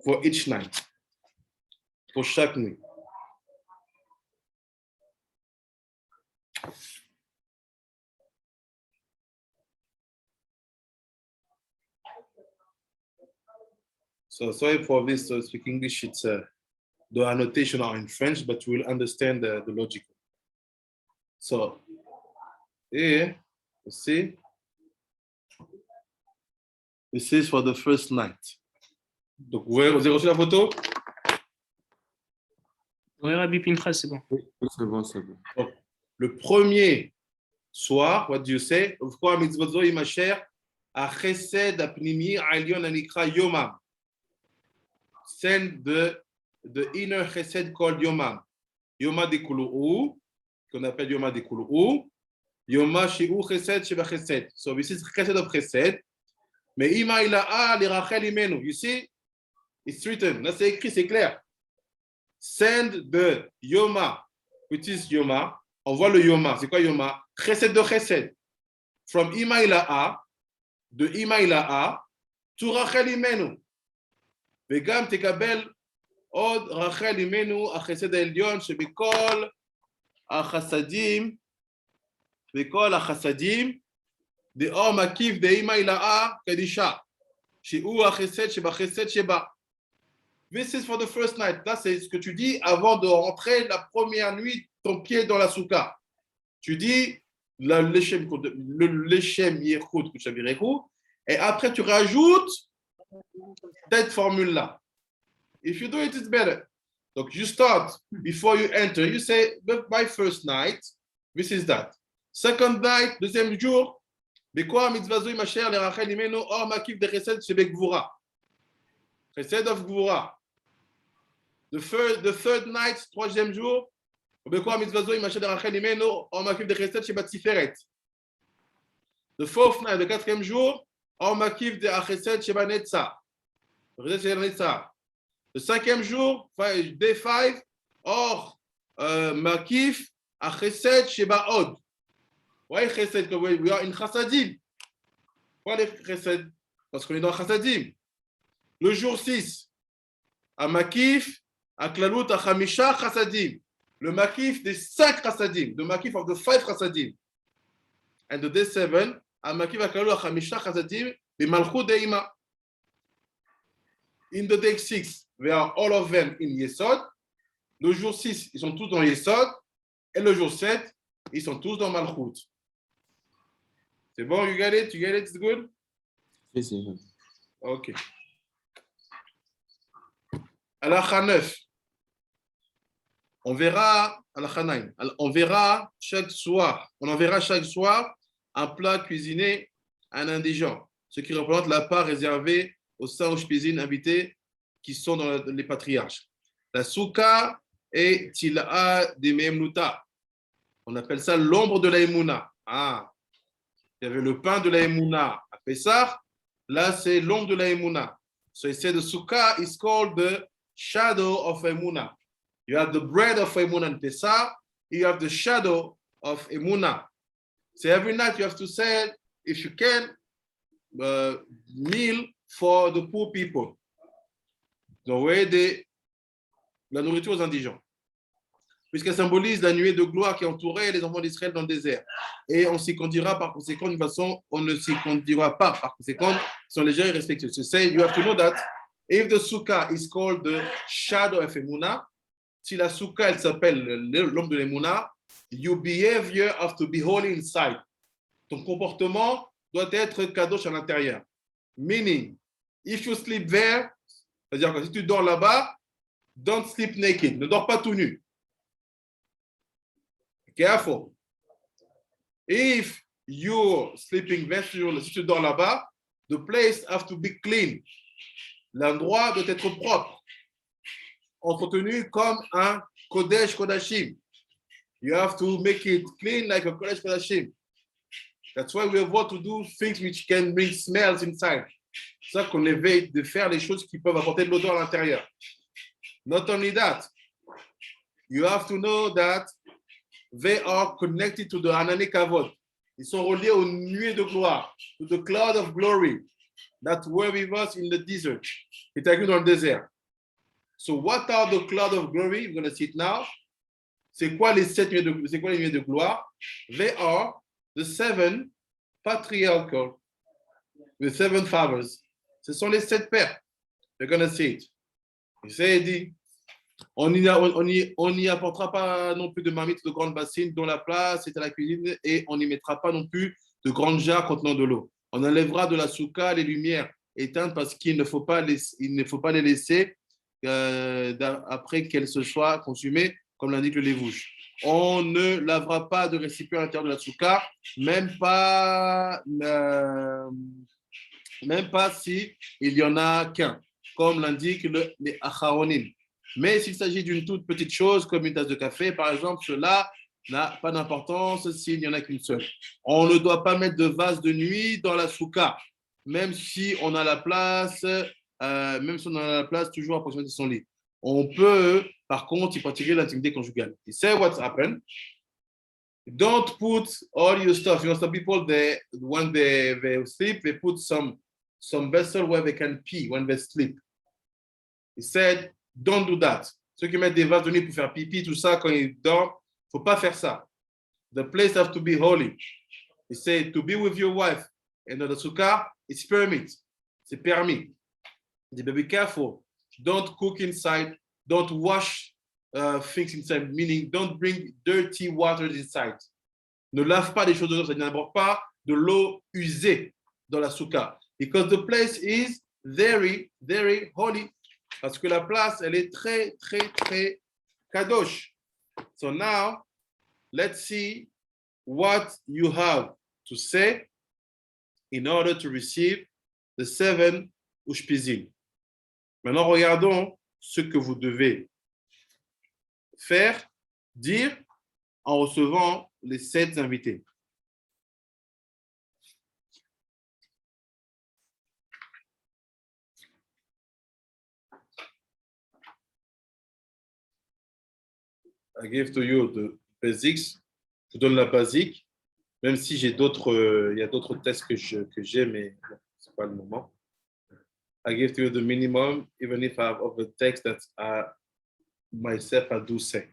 For each night. Pour chaque nuit. So sorry for this, to speak English, it's the annotation are in French, but you will understand the logic. So, here, you see, this is for the first night. Donc, vous avez reçu la photo? Oui, Rabbi Pinchas, c'est bon. Oui, c'est bon, c'est bon. Donc, le premier soir, what do you say? Pourquoi mitzvot zo imasher achesed apnimi alyon anikra yomam. Celle de inner chesed called yomam. Yoma de kulu'u, qu'on appelle Yoma de kulu'u. Yoma shi'u chesed sheba chesed. So this is chesed of chesed. Mais ima ila'a li rachel imenu. You see, it's written. Là, c'est écrit, c'est clair. Send de Yoma, which is Yoma. On voit le Yoma. C'est quoi Yoma? Chesed de chesed. From ima ila'a, de ima ila'a, to rachel imenu. וגם תקבל עוד רחל אימנו החסד העליון שבכל החסדים, בכל החסדים, דאור מקיף דאימא הילאה קדישה, שהוא החסד שבחסד שבה. This is for the first night. Là, c'est ce que tu dis avant de rentrer la première nuit, ton pied dans la souka. Tu dis le Leshem Yechut Kushavirechu, et après tu rajoutes cette formule-là. If you do it, it's better. Donc, you start before you enter. You say, my first night, this is that. Second night, deuxième jour, Bekwa mitzvah zo imasher le rachel imenu or makif de chesed shebe gvura. Chesed of gvura. The third night, troisième jour, Bekwa mitzvah zo imasher le rachel imenu or makif de chesed sheba tiferet. The fourth night, le quatrième jour, or makif de chesed sheba netza. Le cinquième jour, day 5, or makif chesed sheba od. Why chesed? We are in chassadim. Pourquoi les chesed? Parce qu'on est dans chassadim. Le jour 6, à makif, à klalut, à chamisha chassadim. Le makif des 5 chassadim. The makif of the 5 chassadim. And the day 7, à makif, à klalut, à chamisha chassadim, the malchut deima. In the day 6, they are all of them in Yesod. Le jour 6, ils sont tous dans Yesod. Et le jour 7, ils sont tous dans Malchut. C'est bon, you get it? You get it? It's good? Yes, yes. Ok. Halakha 9. On verra, halakha 9. On verra chaque soir, on enverra chaque soir un plat cuisiné à un indigent, ce qui représente la part réservée aux sages cuisines invités qui sont dans les patriarches. La souka est tila'a de me'emnuta. On appelle ça l'ombre de la Emouna. Ah, il y avait le pain de la Emouna à Pessah. Là, c'est l'ombre de la Emouna. So it said the sukkah is called the shadow of Emouna. You have the bread of Emouna in Pessah. You have the shadow of Emouna. So every night you have to say, if you can, meal for the poor people. D'envoyer la nourriture aux indigents. Puisqu'elle symbolise la nuée de gloire qui entourait les enfants d'Israël dans le désert. Et on s'y conduira par conséquent d'une façon, on ne s'y conduira pas par conséquent, sont légers et respectueux. So say, you have to know that if the sukkah is called the shadow of Emunah, si la sukkah elle s'appelle l'homme de l'Emunah, your behavior have to be holy inside. Ton comportement doit être kadosh à l'intérieur. Meaning, if you sleep there, c'est-à-dire que si tu dors là-bas, don't sleep naked, ne dors pas tout nu. Careful. If you're sleeping there, si tu dors là-bas, the place have to be clean. L'endroit doit être propre, entretenu comme un kodesh kodashim. You have to make it clean like a kodesh kodashim. That's why we avoid to do things which can bring smells inside. C'est ça qu'on évite de faire les choses qui peuvent apporter de l'odeur à l'intérieur. Not only that, you have to know that they are connected to the Hanani Kavod. Ils sont reliés aux nuées de gloire, to the cloud of glory that were with us in the desert. Qui est avec nous dans le désert. So what are the cloud of glory? We're going to see it now. C'est quoi les 7 nuées de, c'est quoi les nuées de gloire? They are the 7 patriarchal, the 7 fathers. Ce sont les 7 pères. We're going to see it. Il dit, on n'y apportera pas non plus de marmites de grandes bassines dont la place est à la cuisine et on n'y mettra pas non plus de grandes jarres contenant de l'eau. On enlèvera de la souka les lumières éteintes parce qu'il ne faut pas les laisser après qu'elles se soient consumées, comme l'indique le Lévouche. On ne lavera pas de récipient à l'intérieur de la souka, même pas si il y en a qu'un, comme l'indique les acharonim. Mais s'il s'agit d'une toute petite chose, comme une tasse de café, par exemple, cela n'a pas d'importance s'il n'y en a qu'une seule. On ne doit pas mettre de vase de nuit dans la souka, même si on a la place, toujours à proximité de son lit. On peut, par contre, y pratiquer l'intimité conjugale. You say what's happened. Don't put all your stuff. You know, some people, when they sleep, they put some vessel where they can pee when they sleep. He said, don't do that. Ceux qui mettent des vases de nuit pour faire pipi, tout ça, quand ils dorment, il ne faut pas faire ça. The place has to be holy. He said, to be with your wife and the sukkah, it's permit. C'est permis. He said, be careful. Don't cook inside. Don't wash things inside, meaning don't bring dirty water inside. Ne lave pas des choses dedans, ça n'aborde pas de l'eau usée dans la souka. Because the place is very, very holy. Parce que la place, elle est très, très, très kadosh. So now, let's see what you have to say in order to receive the 7 ushpizin. Maintenant, regardons ce que vous devez faire, dire en recevant les 7 invités. I give to you the basics. Je vous donne la basique, même si j'ai d'autres, il y a d'autres tests que j'ai, mais ce n'est pas le moment. I give to you the minimum, even if I have other texts that myself I do say.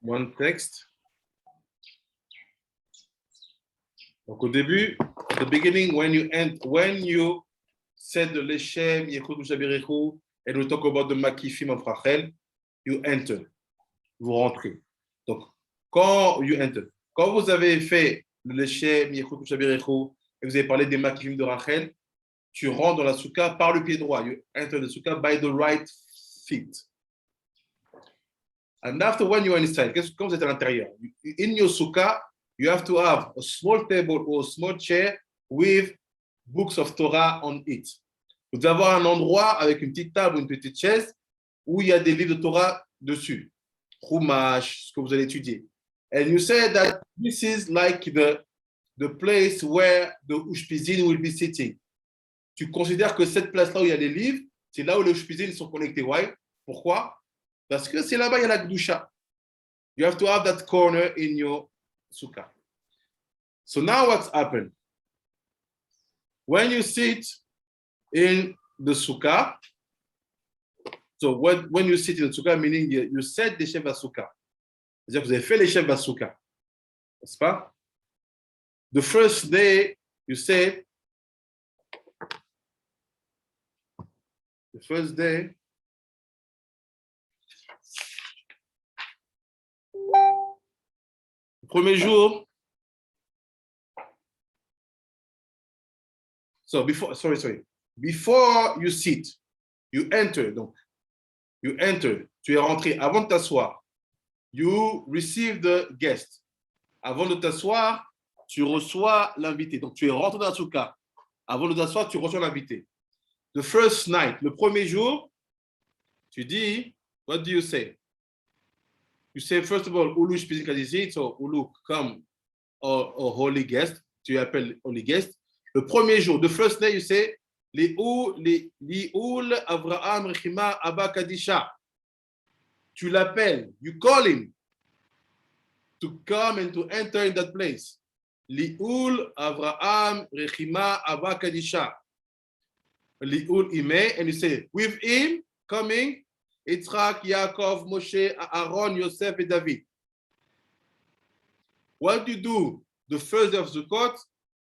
One text. Donc au début, at the beginning, when you said the Leshem, Yechud Ushabirechu, and we talk about the Makifim of Rachel, you enter. Vous rentrez. Donc, quand vous avez fait le Leshem, Yechud Ushabirechu, et vous avez parlé des Makifim de Rachel, tu rentres dans la souka par le pied droit. You enter the souka by the right feet. And after, when you are inside, quand vous êtes à l'intérieur, in your souka, you have to have a small table or a small chair with books of Torah on it. Vous devez avoir un endroit avec une petite table ou une petite chaise où il y a des livres de Torah dessus. Chumash, ce que vous allez étudier. And you say that this is like the place where the Ushpizin will be sitting. Tu considères que cette place-là où il y a les livres, c'est là où les Ushpizin sont connectés. Why? Pourquoi? Parce que c'est là-bas il y a la Kedusha. You have to have that corner in your sukkah. So now what's happened? When you sit in the sukkah, so when you sit in the sukkah, meaning you set the Sheva Sukkah. C'est-à-dire que vous avez fait les Sheva Sukkah. N'est-ce pas? The first day, you say, the first day, le premier jour, so before you sit, you enter, donc, you enter, tu es rentré avant de t'asseoir, you receive the guest. Avant de t'asseoir, tu reçois l'invité. Donc, tu es rentré dans la souka. Avant de t'asseoir, tu reçois l'invité. The first night, le premier jour, tu dis, what do you say? You say, first of all, Ulu Shpizin Kadizit, so Ulu, come, or holy guest, tu appelles holy guest. Le premier jour, the first day, you say, Li'ul Avraham Rechima Abba Kadisha. Tu l'appelles, you call him to come and to enter in that place. Li'ul Avraham Rechima Abba Kadisha. Li'ul Ime, and you say, with him coming, Yitzhak, Yaakov, Moshe, Aaron, Yosef, and David. What you do the first day of Sukkot,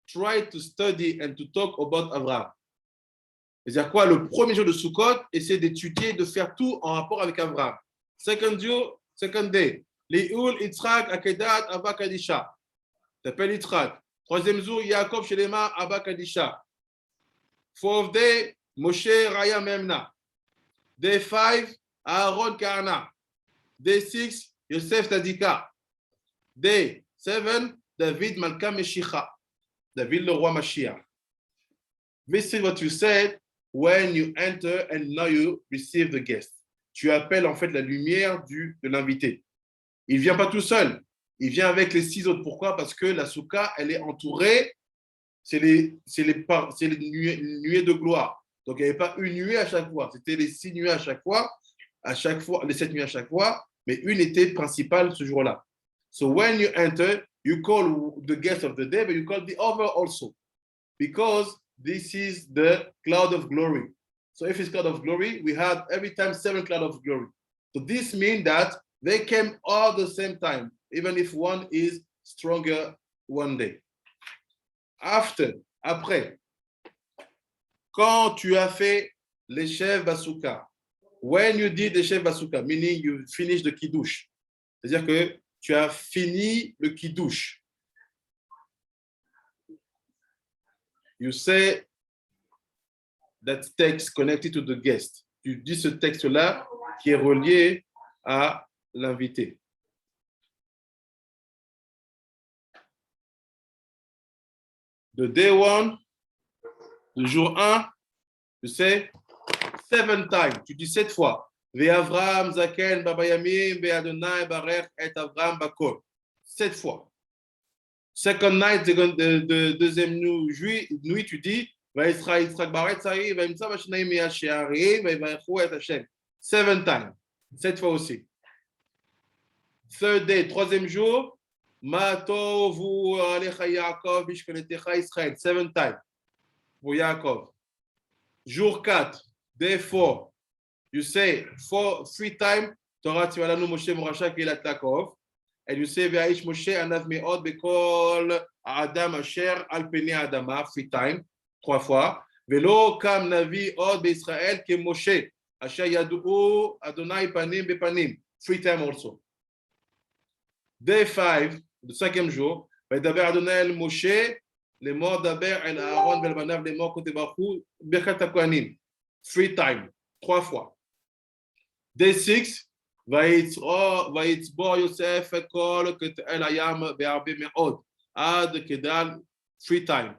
try to study and to talk about Abraham. C'est-à-dire quoi? Le premier jour de Sukkot, essaie d'étudier, de faire tout en rapport avec Abraham. Second day, Li'ul, Yitzhak, Akedat, Abba Kadisha. T'appelles Yitzhak. Troisième jour, Yaakov Shelema Abba Kadisha. Fourth day, Moshe Raya Memna. Day 5, Aaron Karna. Day 6, Yosef Tadika. Day 7, David Malka Meshicha. David le roi Mashiach. This is what you said when you enter and now you receive the guest. Tu appelles en fait la lumière de l'invité. Il ne vient pas tout seul. Il vient avec les 6 autres. Pourquoi? Parce que la soukha, elle est entourée, c'est les nuées de gloire. Donc, il n'y avait pas une nuée à chaque fois. C'était les 6 nuées à chaque fois, les 7 nuées à chaque fois, mais une était principale ce jour-là. So, when you enter, you call the guest of the day, but you call the other also, because this is the cloud of glory. So, if it's cloud of glory, we have every time 7 clouds of glory. So, this means that they came all the same time, even if one is stronger one day. Après, quand tu as fait les chefs Basuka, when you did the chef Basuka, meaning you finish the kiddush, c'est-à-dire que tu as fini le kiddush. You say that text connected to the guest. Tu dis ce texte-là qui est relié à l'invité. De day 1, le jour 1, tu sais, 7 times, tu dis 7 fois. Ve'Avram Zaken Babayamim Ve'Adonai Barech et Avram Bakol. 7 fois. Second night, deuxième nuit, tu dis Ve'Israël Yitzhak Baret Sari Ve'Imsa Vashnaim Yasheari Ve'Vayechu et Hashem. 7 times. 7 fois aussi. Third day, troisième jour, Ma tovu alecha Yaakov bishkonetecha Israël. 7 times pour Yaakov. Jour 4, day 4, you say 3 times, Torah Tzivanu Moshe Morasha Kehilat Yaakov, and you say Ve'aish Moshe anav me'od bekol Adam asher al penei Adama, 3 times, 3 fois. Ve'lo kam navi od be'Israël ke Moshe asher yadu'u Adonai panim bepanim, 3 times also. Day 5, le 5e jour, Ve'daber Adonai el Moshe, les morts d'Aber el Aaron vel banav, les morts kote barchu, Birkat HaKohanim, 3 times, 3 fois. Day 6, Vayitzbor Yosef kol el hayam ve'arbe me'od, ad kedal, 3 times.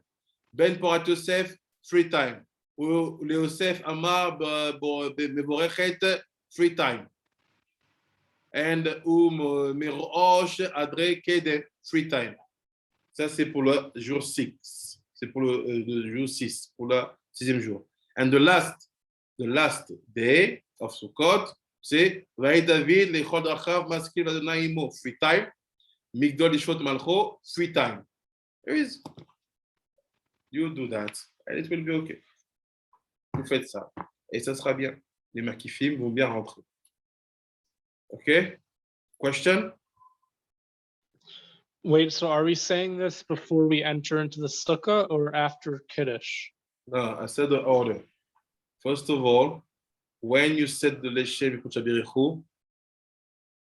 Ben Porat Yosef, 3 times. Le Yosef Amar bevorechet, 3 times. And Merosh Adre Kede, 3 times. Ça, c'est pour le jour 6. C'est pour le jour 6, pour le 6e jour. And the last day of Sukkot, c'est Vaï David, Lechod Rachav, Maskil Adonai Imo, 3 times. Migdol Ishot Malcho, 3 times. There is. You do that, and it will be okay. Vous faites ça, et ça sera bien. Les Makifim vont bien rentrer. Okay? Question? Wait, so are we saying this before we enter into the sukkah or after Kiddush? No, I said the order. First of all, when you said the Leshem Birichu,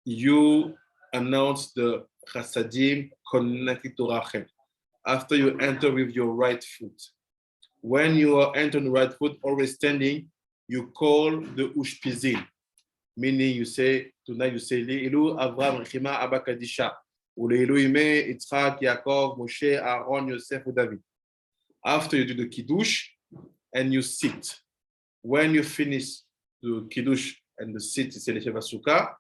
you announce the Chasadim connected to Rachel. After you enter with your right foot. When you are entering the right foot, always standing, you call the Ushpizin. Meaning you say, tonight you say, Le'ilu Avram Rechima Abba Kadisha. Ou Le'ilu Ime Yitzchak, Yaakov, Moshe, Aaron, Yosef, ou David. After you do the Kiddush, and you sit. When you finish the Kiddush and the sit, you say the Sheva Sukkah,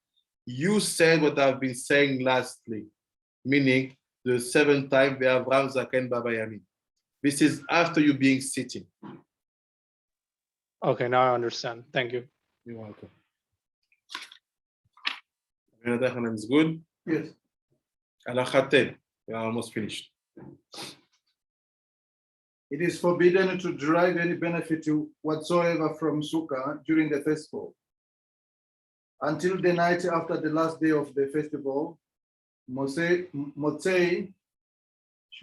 you said what I've been saying lastly. Meaning, the 7th time, Ve'Avram Zaken Baba Yamin. This is after you being sitting. Okay, now I understand. Thank you. You're welcome. Is good? Yes. Halakha 10. We are almost finished. It is forbidden to derive any benefit whatsoever from Sukkah during the festival. Until the night after the last day of the festival, Motzei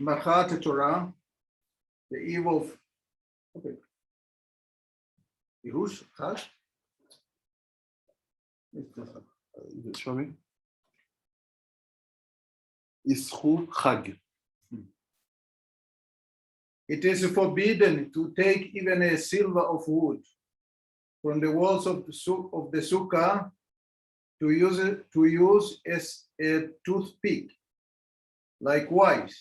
Shmachat Torah, the eve of Pirush Chag. Show me. Isru Chag. It is forbidden to take even a silver of wood from the walls of the sukkah to use as a toothpick. Likewise,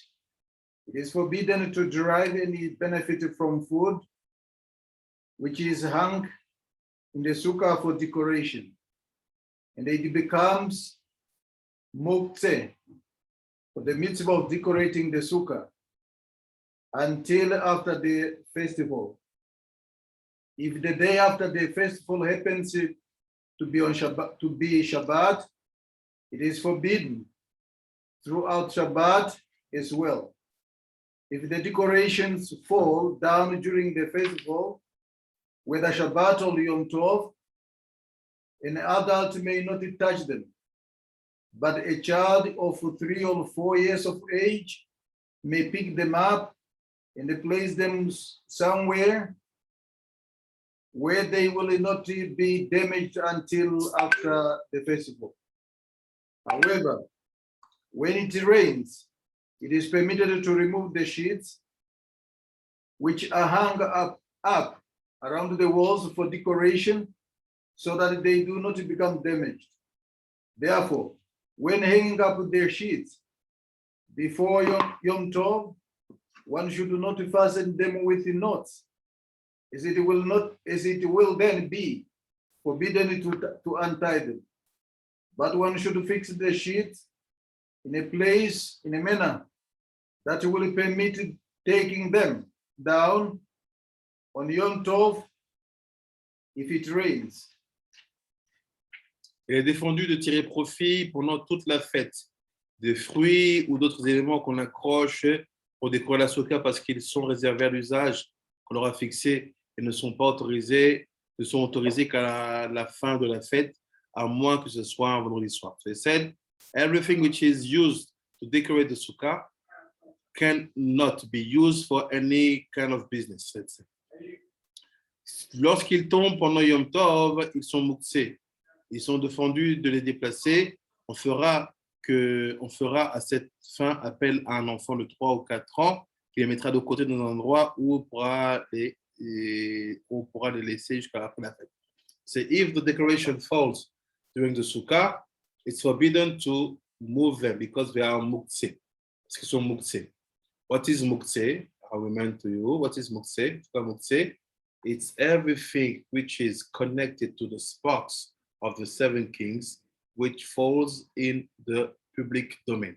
it is forbidden to derive any benefit from food which is hung in the sukkah for decoration, and it becomes muktzeh for the mitzvah of decorating the sukkah until after the festival. If the day after the festival happens to be on Shabbat, it is forbidden throughout Shabbat as well. If the decorations fall down during the festival, whether Shabbat or Yom Tov, an adult may not touch them, but a child of 3 or 4 years of age may pick them up and place them somewhere where they will not be damaged until after the festival. However, when it rains, it is permitted to remove the sheets which are hung up around the walls for decoration so that they do not become damaged. Therefore, when hanging up their sheets before Yom Tov, one should not fasten them with knots, as it will then be forbidden to untie them. But one should fix the sheets in a manner that will permit taking them down on Yom Tov if it rains. Il est défendu de tirer profit pendant toute la fête des fruits ou d'autres éléments qu'on accroche pour décorer la soukha parce qu'ils sont réservés à l'usage qu'on leur a fixé et ne sont autorisés qu'à la fin de la fête, à moins que ce soit un vendredi soir. So he said, everything which is used to decorate the sukkah cannot be used for any kind of business. Lorsqu'ils tombent pendant Yom Tov, ils sont muktzeh. Ils sont défendus de les déplacer. On fera à cette fin appel à un enfant de 3 ou 4 ans qui les mettra de côté dans un endroit où on pourra les laisser jusqu'à la fin de la fête. So if the decoration falls during the sukkah, it's forbidden to move them because they are muktzeh. Parce qu'ils sont muktzeh. What is muktzeh? I will remind to you. What is muktzeh? Muktzeh? It's everything which is connected to the spots of the 7 kings, which falls in the public domain.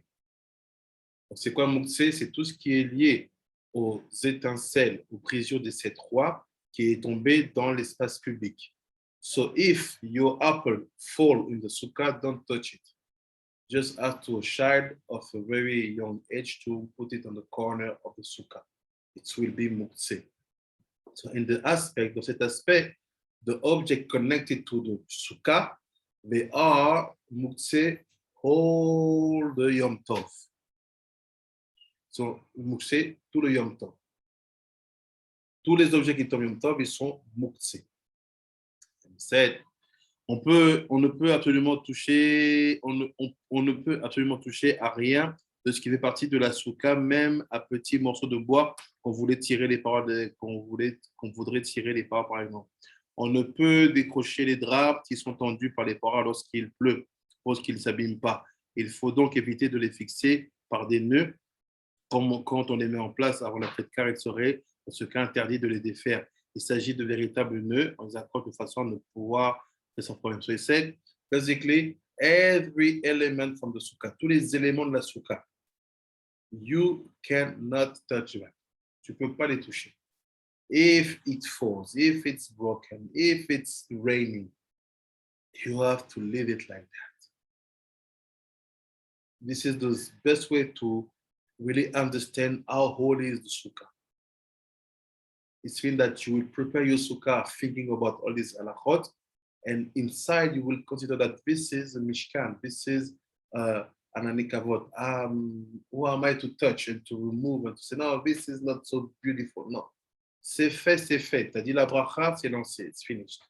C'est quoi muktzeh? C'est tout ce qui est lié aux étincelles, aux prisures des 7 rois qui est tombé dans l'espace public. So if your apple fall in the sukkah, don't touch it. Just ask to a child of a very young age to put it on the corner of the sukkah. It will be muktzeh. So in dans cet aspect, the object connected to the sukkah, they are muktzeh all the Yom Tov. So muktzeh tout le Yom Tov. Tous les objets qui tombent Yom Tov, ils sont muktzeh. On ne peut absolument toucher à rien de ce qui fait partie de la soukha, même à petits morceaux de bois qu'on voudrait tirer les parois, par exemple. On ne peut décrocher les draps qui sont tendus par les parois lorsqu'il pleut, lorsqu'ils ne s'abîment pas. Il faut donc éviter de les fixer par des nœuds, comme quand on les met en place avant la fête, car il serait dans ce cas interdit de les défaire. Il s'agit de véritables nœuds, on les accroche de façon à ne pouvoir faire sans problème. So he said, basically, every element from the sukkah, tous les éléments de la soukha, you cannot touch them. Tu ne peux pas les toucher. If it falls, if it's broken, if it's raining, you have to leave it like that. This is the best way to really understand how holy is the sukkah. It's means that you will prepare your sukkah thinking about all these halachot, and inside you will consider that this is a mishkan, this is an anikavot. Who am I to touch and to remove and to say, no, this is not so beautiful. No. C'est fait, c'est fait. T'as dit la bracha, c'est lancé. It's finished.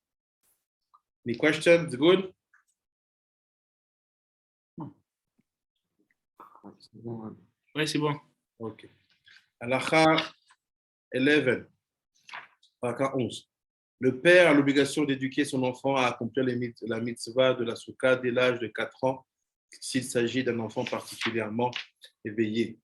Any questions? Good? Ouais, c'est bon. OK. Halacha 11. Paragraphe 11. Le père a l'obligation d'éduquer son enfant à accomplir la mitzvah de la souka dès l'âge de 4 ans, s'il s'agit d'un enfant particulièrement éveillé,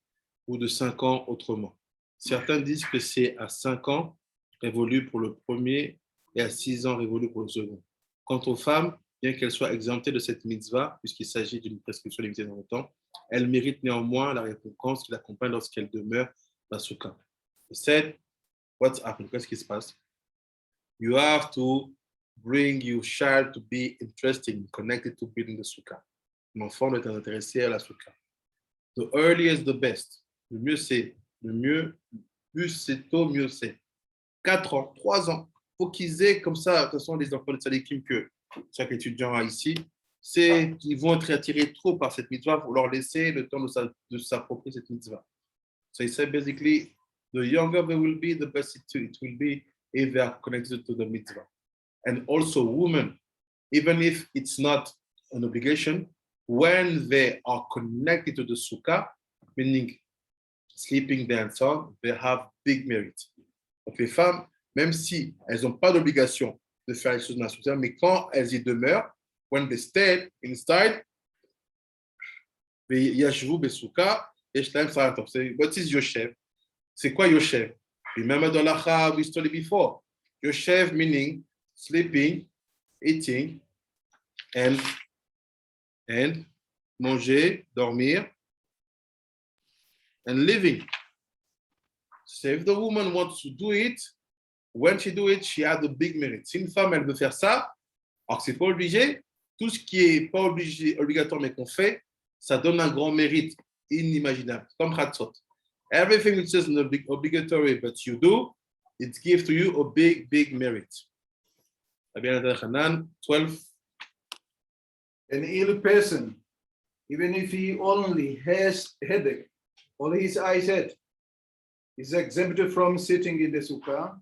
ou de 5 ans autrement. Certains disent que c'est à 5 ans révolu pour le premier et à 6 ans révolu pour le second. Quant aux femmes, bien qu'elles soient exemptées de cette mitzvah, puisqu'il s'agit d'une prescription limitée dans le temps, elles méritent néanmoins la récompense qui l'accompagne lorsqu'elles demeurent la souka. 7. What's happened? Qu'est-ce qui se passe? You have to bring your child to be interested, connected to building the sukkah. L'enfant doit être intéressé à la sukkah. The earlier is the best. Le mieux c'est. Le mieux, plus c'est tôt, mieux c'est. 4 ans, 3 ans. Il faut qu'ils aient comme ça, de toute façon, les enfants de Tzadikim que chaque étudiant a ici, ils vont être attirés trop par cette mitzvah. Il faut leur laisser le temps de s'approprier cette mitzvah. So he said basically, the younger they will be, the best it will be if they are connected to the mitzvah. And also women, even if it's not an obligation, when they are connected to the sukkah, meaning sleeping there and so on, they have big merit. Donc les femmes, même si elles n'ont pas d'obligation de faire les choses dans la sukkah, mais quand elles y demeurent, when they stay inside, yashvu besukkah, yeshtaim saratom. What is yoshev? C'est quoi yoshev? Remember the halacha we studied before. Yoshev meaning sleeping, eating, and manger, dormir, and living. So if the woman wants to do it, when she do it, she has a big merit. Si une femme, elle veut faire ça, alors que c'est pas obligé, tout ce qui est pas obligatoire mais qu'on fait, ça donne un grand mérite inimaginable, comme Chatzot. Everything which is obligatory but you do, it gives to you a big, big merit. 12. An ill person, even if he only has headache or his eyes head, is exempted from sitting in the sukkah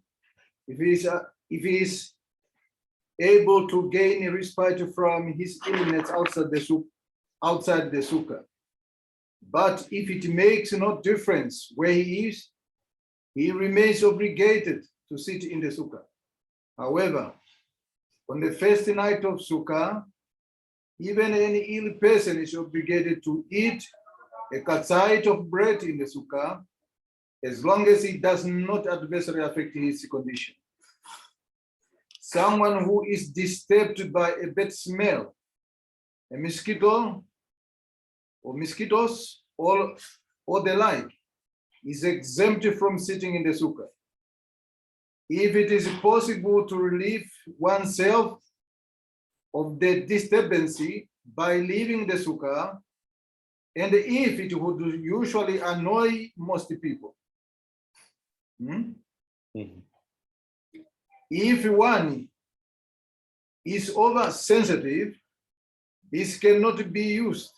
if he is able to gain a respite from his illness outside the sukkah. But if it makes no difference where he is, he remains obligated to sit in the sukkah. However, on the first night of sukkah, even an ill person is obligated to eat a katzait of bread in the sukkah, as long as it does not adversely affect his condition. Someone who is disturbed by a bad smell, a mosquito, or mosquitoes, or the like, is exempted from sitting in the sukkah. If it is possible to relieve oneself of the disturbance by leaving the sukkah, and if it would usually annoy most people. If one is oversensitive, this cannot be used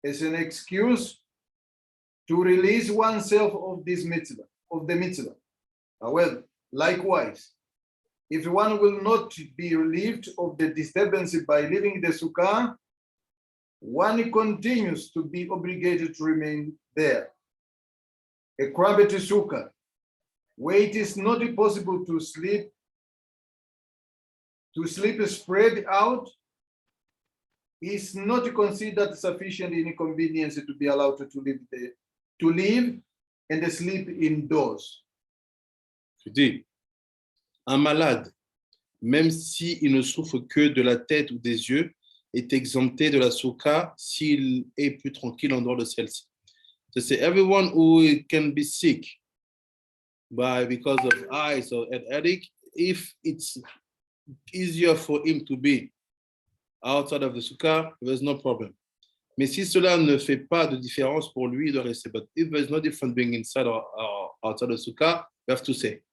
as an excuse to release oneself of this mitzvah, of the mitzvah. However, likewise, if one will not be relieved of the disturbance by leaving the sukkah, one continues to be obligated to remain there. A cramped sukkah, where it is not possible to sleep spread out, is not considered sufficient inconvenience to be allowed to live and sleep indoors. Je dis, un malade, même s'il ne souffre que de la tête ou des yeux, est exempté de la soukha s'il est plus tranquille en dehors de celle-ci. So say everyone who can be sick because of eyes or headache, if it's easier for him to be outside of the sukkah, there's no problem. Mais si cela ne fait pas de différence pour lui, il doit rester. But if there's no difference being inside or outside the sukkah, you have to stay.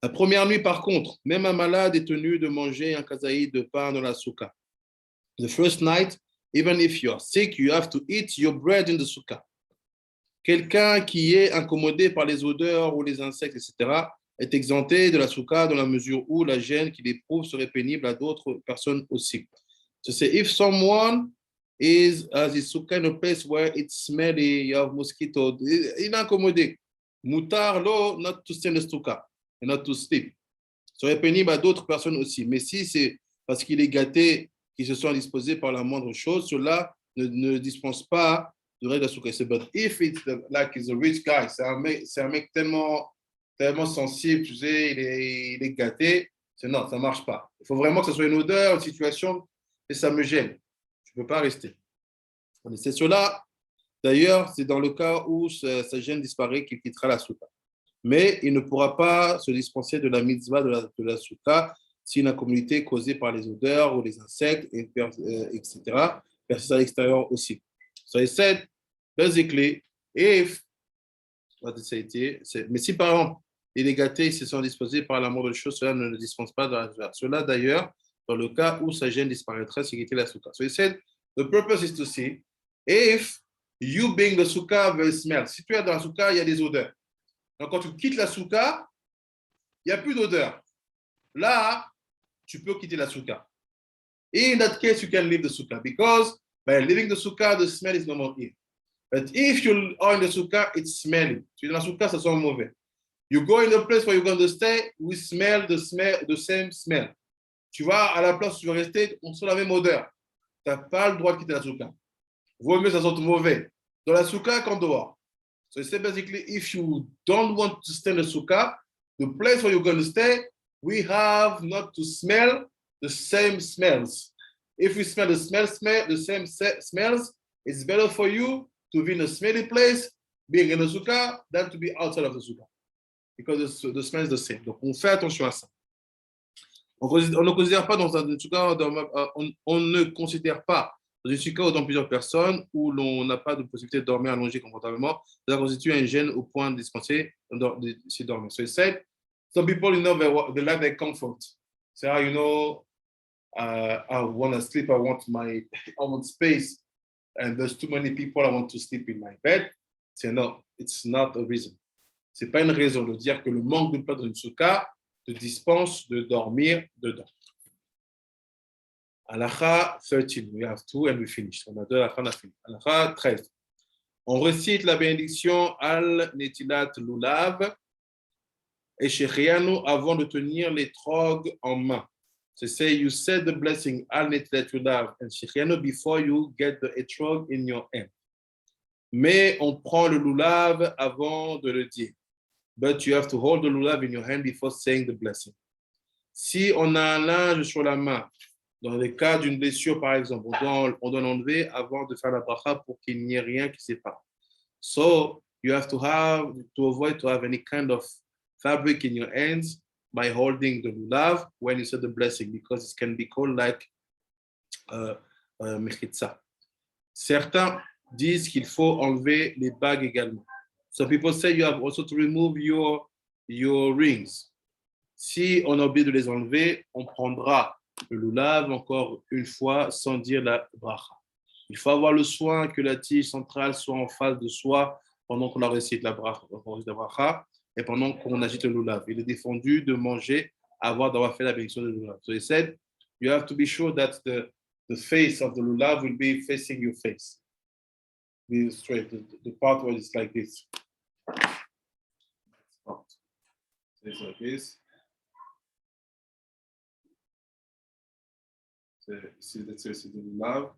La première nuit, par contre, même un malade est tenu de manger un kazaï de pain dans la sukkah. The first night, even if you are sick, you have to eat your bread in the sukkah. Quelqu'un qui est incommodé par les odeurs ou les insectes, etc., est exempté de la soukha dans la mesure où la gêne qu'il éprouve serait pénible à d'autres personnes aussi. So say if someone has his soukha in a place where it's smelly, you have mosquitoes, il est incommodé. Mutar lo not to stay in the sukkah and not to sleep. Serait pénible à d'autres personnes aussi. Mais si c'est parce qu'il est gâté qu'ils se sont disposés par la moindre chose, cela ne dispense pas de règle de la sukkah. But if it's like he's a rich guy, c'est un mec tellement sensible, tu sais, il est gâté, non, ça ne marche pas. Il faut vraiment que ce soit une odeur, une situation, et ça me gêne. Je ne peux pas rester. C'est cela, d'ailleurs, c'est dans le cas où sa gêne disparaît qu'il quittera la soukha. Mais il ne pourra pas se dispenser de la mitzvah de la soukha si la communauté est causée par les odeurs ou les insectes, etc., persiste à l'extérieur aussi. So he said, basically, if, mais si par exemple, il est gâté, ils se sont disposés par l'amour de choses, cela ne le dispense pas de la soukha. Cela d'ailleurs, dans le cas où sa gêne disparaîtrait, c'est quitter la soukha. So he said, the purpose is to see if you being the sukkah will smell. Si tu es dans la soukha, il y a des odeurs. Donc, quand tu quittes la soukha, il n'y a plus d'odeur. Là, tu peux quitter la soukha. In that case, you can leave the sukkah because by leaving the sukkah, the smell is no more here. But if you are in the sukkah, it's smelly. Tu es dans la soukha, ça sent mauvais. You go in the place where you're going to stay, we smell the same smell. Tu vas à la place où tu vas rester, on sent la même odeur. Tu n'as pas le droit de quitter la soukha. Vaut mieux ça sente mauvais dans la soukha qu'en dehors. So it's basically if you don't want to stay in the sukkah, the place where you're going to stay, we have not to smell the same smells. If we smell the same smells, it's better for you to be in a smelly place, being in the sukkah, than to be outside of the sukkah. Because the smell is the same. Donc, on fait attention à ça. On ne considère pas dans un sukkah, on ne considère pas dans une sukkah ou dans plusieurs personnes où l'on n'a pas de possibilité de dormir allongé confortablement. Ça constitue un gêne au point de dispenser de s'y dormir. So he said, some people, you know, they like their comfort. Say, you know, I want to sleep, I want space, and there's too many people, I want to sleep in my bed. Say, no, it's not a reason. C'est pas une raison de dire que le manque de place dans une soukha te dispense de dormir dedans. Halakha 13, we have 2 and we finish. On a 2, on a fini. Halakha 13. On récite la bénédiction al-netilat lulav et shechianu avant de tenir les trogues en main. So say you said the blessing al-netilat lulav and shechianu before you get the etrog in your hand. Mais on prend le lulav avant de le dire. But you have to hold the lulav in your hand before saying the blessing. Si on a un linge sur la main, dans le cas d'une blessure par exemple, on doit l'enlever avant de faire la bracha pour qu'il n'y ait rien qui sépare. So you have to avoid to have any kind of fabric in your hands by holding the lulav when you say the blessing, because it can be called like mechitza. Certains disent qu'il faut enlever les bagues également. So people say you have also to remove your rings. Si on a oublié de les enlever, on prendra le lulav encore une fois sans dire la bracha. Il faut avoir le soin que la tige centrale soit en face de soi pendant qu'on récite la bracha et pendant qu'on agite le lulav. Il est défendu de manger avant d'avoir fait la bénédiction du lulav. So he said, you have to be sure that the face of the lulav will be facing your face. Be straight, the part where it's like this. So it's like this. C'est the lulav.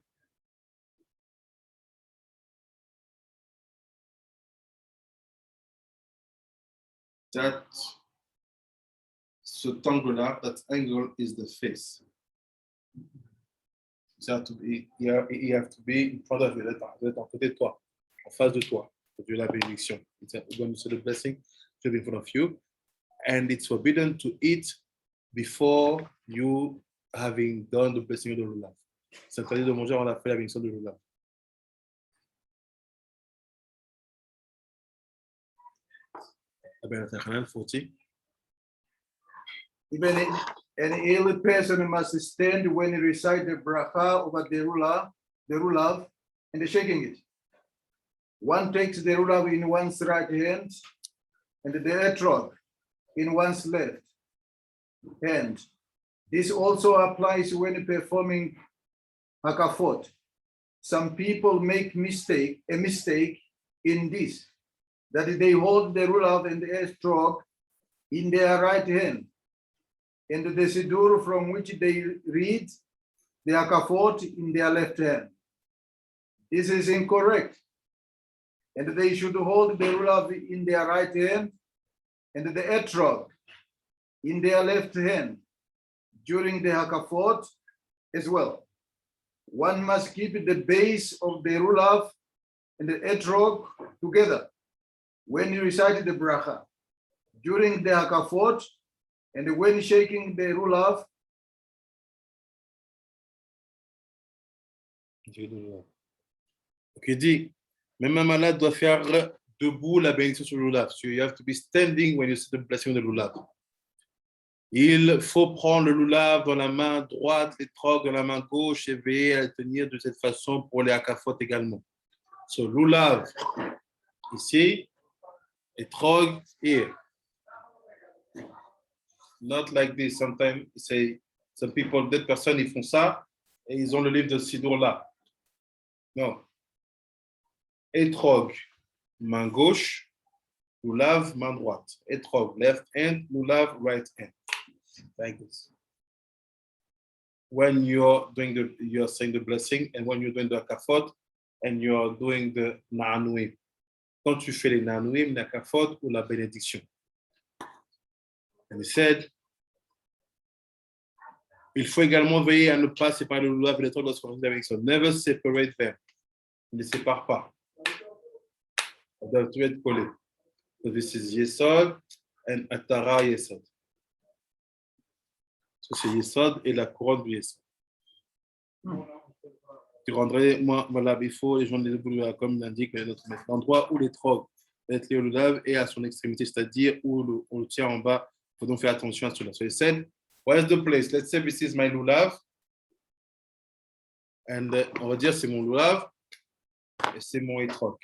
Cet angle-là, that angle is the face. You have to be in front of you, d'être à côté de toi, en face de toi, pour Dieu la bénédiction. When you say the blessing, to be in front of you. And it's forbidden to eat before you having done the blessing of the lulav. C'est interdit de manger avant d'avoir fait la bénédiction de lulav. Abel 40. Even an ill person must stand when he recites the bracha over the lulav, and shaking it. One takes the lulav in one's right hand and the etrog in one's left hand. This also applies when performing hakafot. Some people make a mistake in this. that they hold the lulav and the etrog in their right hand, and the siddur from which they read the akafot in their left hand. This is incorrect. And they should hold the lulav in their right hand and the etrog in their left hand during the hakafot as well. One must keep the base of the lulav and the etrog together when you recite the bracha. During the hakafot and when shaking the lulav, Donc il dit, même un malade doit faire debout la bénédiction sur le lulav. So you have to be standing when you say the blessing of the lulav. Il faut prendre le lulav dans la main droite, l'étrog dans la main gauche et veiller à le tenir de cette façon pour les hakafot également. So lulav ici, étrog here. Not like this. Sometimes say some people, d'autres personnes, ils font ça et ils ont le livre de Sidour là. Non. Etrog, main gauche, lulav, main droite. Etrog, left hand, lulav, right hand. Like this. When you're saying the blessing, and when you're doing the hakafot, and you're doing the na'anuim. Quand tu fais les na'anuim, la hakafot ou la bénédiction. And he said, il faut également veiller à ne pas séparer le lulav et l'étrog lorsqu'on fait la bénédiction. Never separate them. Ne les sépare pas. Ils doivent tous être collés. So this is Yesod and Atara Yesod. So c'est Yesod et la couronne du Yesod. Tu rendrais, moi, voilà, il faut, les gens de l'Eboulou, comme l'indique notre maître, l'endroit où l'étrog est lié au lulav et à son extrémité, c'est-à-dire où on le tient en bas. Il faut donc faire attention à cela. So he said, where's the place? Let's say this is my lulav. And on va dire c'est mon lulav et c'est mon etrog.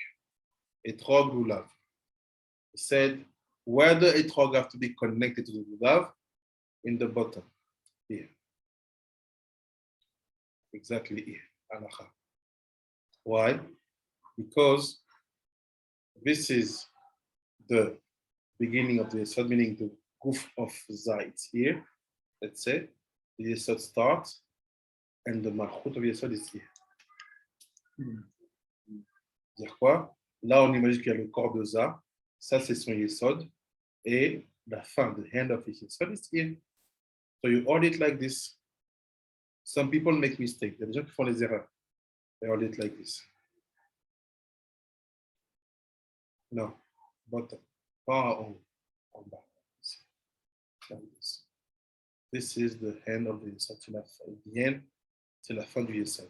Etrog, lulav. He said, where the etrog have to be connected to the lulav? In the bottom. Here. Exactly here. Halacha. Why? Because this is the beginning of the Yesod, meaning the goof of Zait here. Let's say the Yesod starts and the Malchut of Yesod is here. Dire quoi? Là, on imagine qu'il y a le corps de Za. Ça, c'est son Yesod. Et la fin, the hand of his Yesod is here. So you hold it like this. Some people make mistakes. Il y a des gens qui font les erreurs. They hold it like this. No, bottom. Pas en bas. Like this. This is the hand of the Yesod. The hand, c'est la fin du Yesod.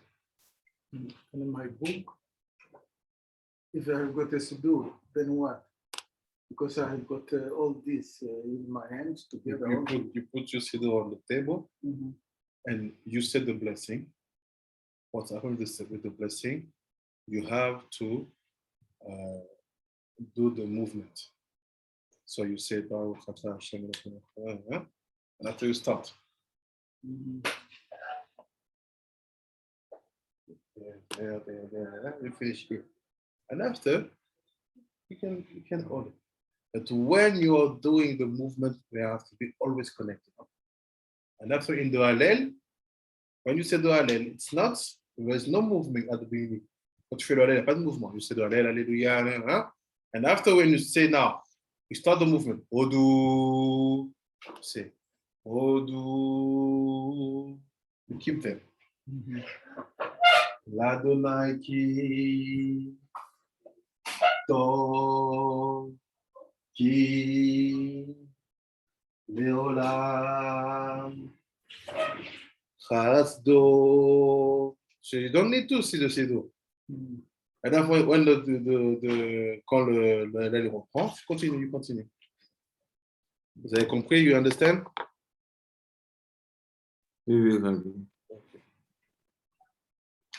in my book, if I have got a siddur, then what? Because I have got all this in my hands together. You put your siddur on the table. Mhm. And you said the blessing. What's happened with the blessing? You have to do the movement. So you say, and after you start. Mhm. There, you finish here. And after, you can hold it. But when you are doing the movement, they have to be always connected. And after in the Hallel, when you say the Hallel, it's not, there's no movement at the beginning. Quand tu fais le Hallel, il n'y a pas de mouvement. You say the Hallel, Alléluia, and after when you say now, you start the movement. Odu, say, Odu. You keep them. Mhm. L'Adonai ki to ki leolam chasdo. So you don't need to see the siddur. Mhm. And then when quand le reprend, you continue. Vous avez compris? You understand? Oui, Rabbi.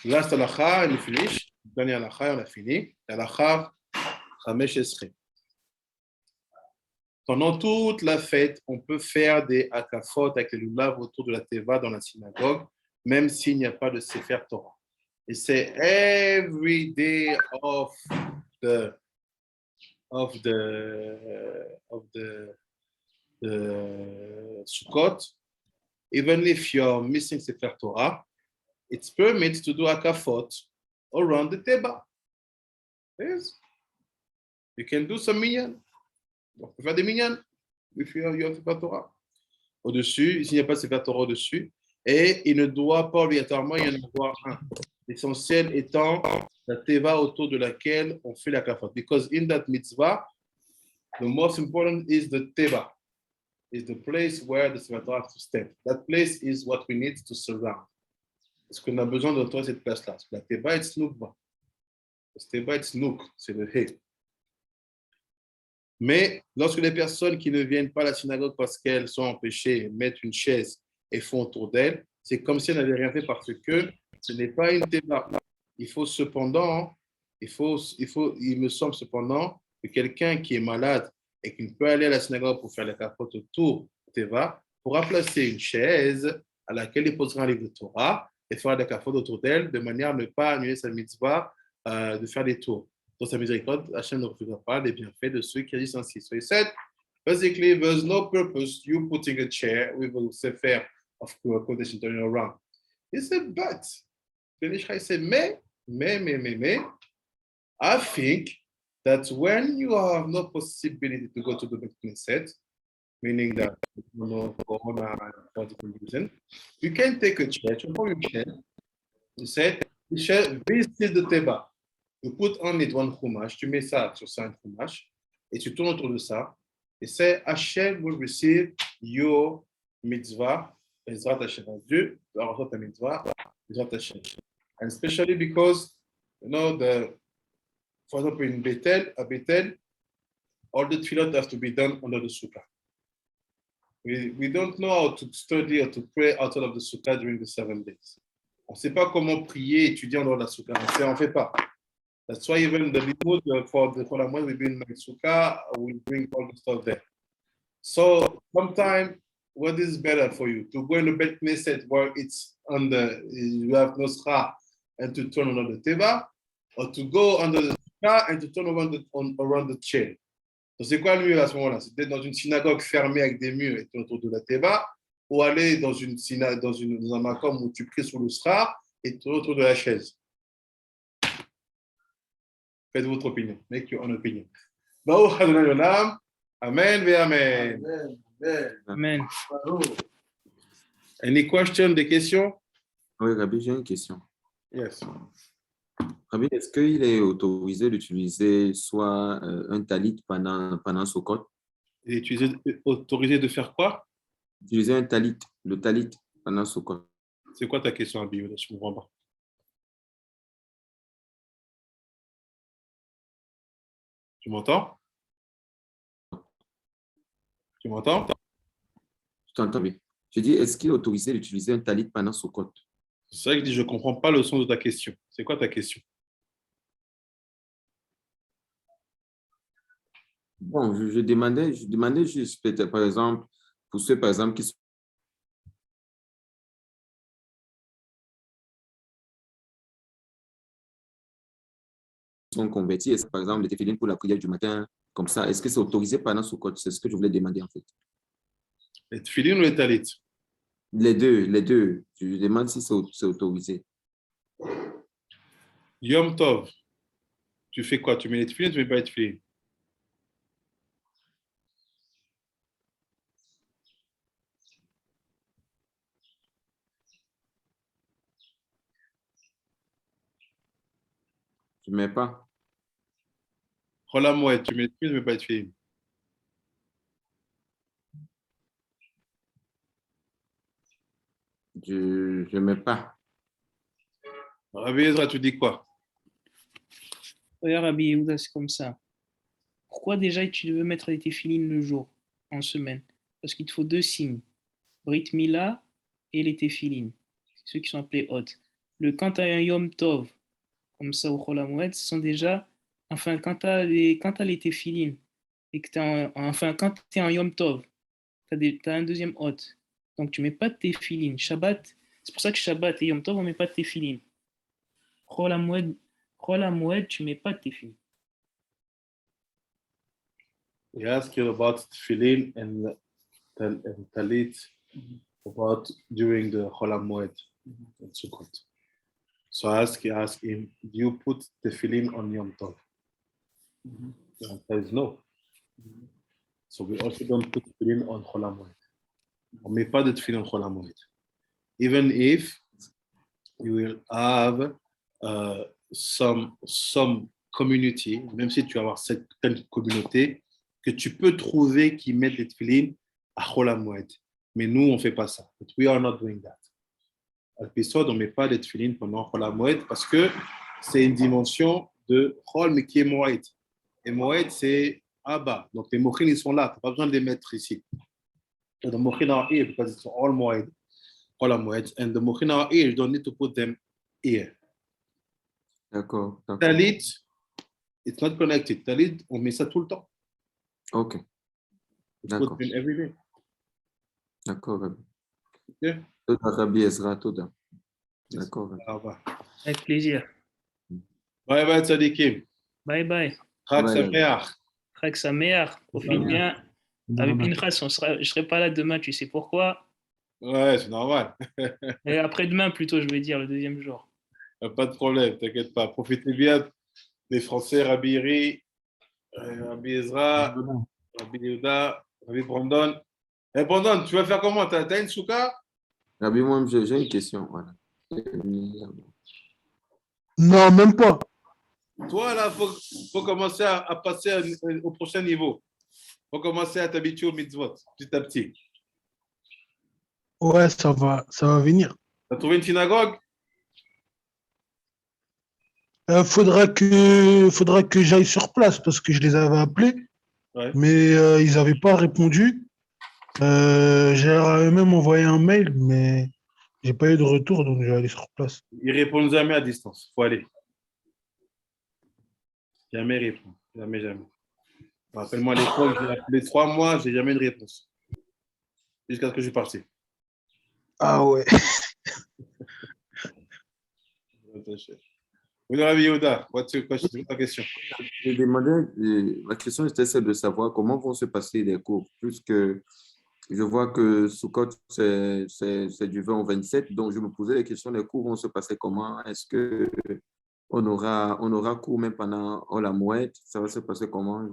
Last halacha, and we finish. Dernier halacha, on a fini. Halacha 15. Pendant toute la fête, on peut faire des hakafot avec les lulav autour de la teva dans la synagogue, même s'il n'y a pas de Sefer Torah. Et c'est every day of the of the Sukkot, even if you're missing Sefer Torah, it's permitted to do akafot around the table. Yes. You can do some minyan. On peut faire des minyan if you have Sefer Torah. Au-dessus, s'il n'y a pas de Sefer Torah au-dessus, et il ne doit pas obligatoirement y en avoir un. L'essentiel étant la teva autour de laquelle on fait la kafot. Because in that mitzvah, the most important is the teva, is the place where the Sefer Torah has to stand. That place is what we need to surround. Parce qu'on a besoin de trouver cette place-là. La teva, it's nukva. La teva, it's nuk, c'est le he. Mais lorsque les personnes qui ne viennent pas à la synagogue parce qu'elles sont empêchées mettent une chaise et font autour d'elle, c'est comme si elles n'avaient rien fait parce que ce n'est pas une teva. Il faut cependant, il me semble cependant que quelqu'un qui est malade et qui ne peut aller à la synagogue pour faire la capote autour de teva pourra placer une chaise à laquelle il posera un livre de Torah et faire la capote autour d'elle de manière à ne pas annuler sa mitzvah de faire des tours. Dans sa miséricorde, Hachem ne refusera pas les bienfaits de ceux qui agissent ainsi. So he said, basically, there's no purpose you putting a chair with a sefer of quotation turning around. He said, but, he said, may, I think that when you have no possibility to go to the Knesset, meaning that corona for different reason, you can take a chair, you say, this is the teba. You put on it one chumash, tu mets ça sur ça un chumash, et tu tournes autour de ça, et c'est Hashem will receive your mitzvah, Ezrat Hashem, Dieu va recevoir ta mitzvah, Ezrat Hashem. And especially because, you know, for example, in Bethel, all the tefillot has to be done under the sukkah. We don't know how to study or to pray outside of the sukkah during the 7 days. On ne sait pas comment prier, étudier en dehors de la sukkah. On ne fait pas. That's why even the limud for the Cholamod we bring the sukkah, we bring all the stuff there. So sometimes, what is better for you? To go in the Bet Knesset where it's you have no schar and to turn on the teva, or to go under the sukkah and to turn around the chair. Donc c'est quoi le mieux à ce moment-là? C'est d'être dans une synagogue fermée avec des murs et autour de la teva, ou aller dans un makom où tu pries sur le schar et autour de la chaise. Faites votre opinion. Make your own opinion. Amen. Amen. Amen. Any question, des questions? Oui, Rabbi, j'ai une question. Yes. Rabbi, est-ce qu'il est autorisé d'utiliser soit un talit pendant Sukkot? Autorisé de faire quoi? Utiliser un talit, le talit pendant Sukkot. C'est quoi ta question, Rabbi? Je ne comprends pas. Tu m'entends? Tu m'entends? Je t'entends, oui. Je dis, est-ce qu'il est autorisé d'utiliser un talit pendant Sukkot? C'est vrai que je dis, je ne comprends pas le sens de ta question. C'est quoi ta question? Bon, je demandais juste, peut-être, par exemple, pour ceux, par exemple, qui sont convertis, est-ce que, par exemple, les téphilines pour la prière du matin, comme ça, est-ce que c'est autorisé pendant Sukkot? C'est ce que je voulais demander, en fait. Les tefilines ou les talits? Les deux. Je demande si c'est autorisé. Yom Tov, tu fais quoi? Tu mets les tefilines ou tu ne mets pas les tefilines? Je ne mets pas. Rola Moed, tu mets les tefilines ou tu ne mets pas les tefilines? Je ne mets pas. Rabbi Ezra, tu dis quoi? Regarde, Rabbi Yehuda, c'est comme ça. Pourquoi déjà tu veux mettre les téphilines le jour, en semaine? Parce qu'il te faut 2 signes. Brit Mila et les téphilines. Ceux qui sont appelés hot. Quand tu as un Yom Tov, comme ça au Chol HaMoed, ce sont déjà, enfin, quand tu as les téphilines, et que quand tu es en Yom Tov, tu as un deuxième hot. Donc tu ne mets pas de téphilines. Shabbat, c'est pour ça que Shabbat et Yom Tov, on ne met pas de téphilines. Chol HaMoed, tu ne mets pas de téphilines. He asked you about tefillin and talit about during the Chol HaMoed and Sukkot. So I asked him, do you put tefillin on Yom Tov? The answer is no. So we also don't put tefillin on Chol HaMoed. On ne met pas de tefillin on Chol HaMoed. Even if you will have some community, même si tu vas avoir certaines communautés, que tu peux trouver qui mettent des tefillin à Chol HaMoed. Mais nous, on ne fait pas ça. But we are not doing that. À l'épisode, on ne met pas des tefillin pendant Chol HaMoed parce que c'est une dimension de Chol, mais qui est Moed. Et Moed, c'est Abba. Donc les Mochin, ils sont là. Tu n'as pas besoin de les mettre ici. The Mochin are here because it's all Moed. Chol HaMoed. And the Mochin are here, you don't need to put them here. D'accord. Talit, it's not connected. Talit, on met ça tout le temps. Ok. D'accord. Put them every day. D'accord, Rabbi. Ok? Toda, Rabbi Ezra, Toda. D'accord, Rabbi. Au revoir. Avec plaisir. Bye bye, Tzadikim. Bye bye. Chag Bye. Sameach. Chag Sameach. Profite bien. Avec Pinchas, je ne serai pas là demain, tu sais pourquoi? Ouais, c'est normal. Et après-demain, plutôt, je vais dire, le deuxième jour. Pas de problème, t'inquiète pas. Profitez bien des Français, Rabbi Iri, Rabbi Ezra, Rabbi Yehuda, Rabbi Brandon. Eh, Brandon, tu vas faire comment? T'as une souka? Rabbi, moi, j'ai une question. Voilà. Non, même pas. Toi, là, faut commencer à passer au prochain niveau. Faut commencer à t'habituer au mitzvot, petit à petit. Ouais, ça va venir. T'as trouvé une synagogue? Faudra que j'aille sur place parce que je les avais appelés, Ouais. mais ils n'avaient pas répondu. J'ai même envoyé un mail, mais j'ai pas eu de retour, donc je vais aller sur place. Ils répondent jamais à distance. Faut aller. Jamais répondre. Jamais. Rappelle-moi à l'époque, j'ai appelé 3 mois, j'ai jamais eu de réponse. Jusqu'à ce que je suis parti. Ah ouais. Oui, Rabbi Yehuda, what's ta question? Je demandais, ma question était celle de savoir comment vont se passer les cours, puisque je vois que Sukkot, c'est du 20 au 27, donc je me posais la question, les cours vont se passer comment? Est-ce qu'on aura cours même pendant la mouette? Ça va se passer comment?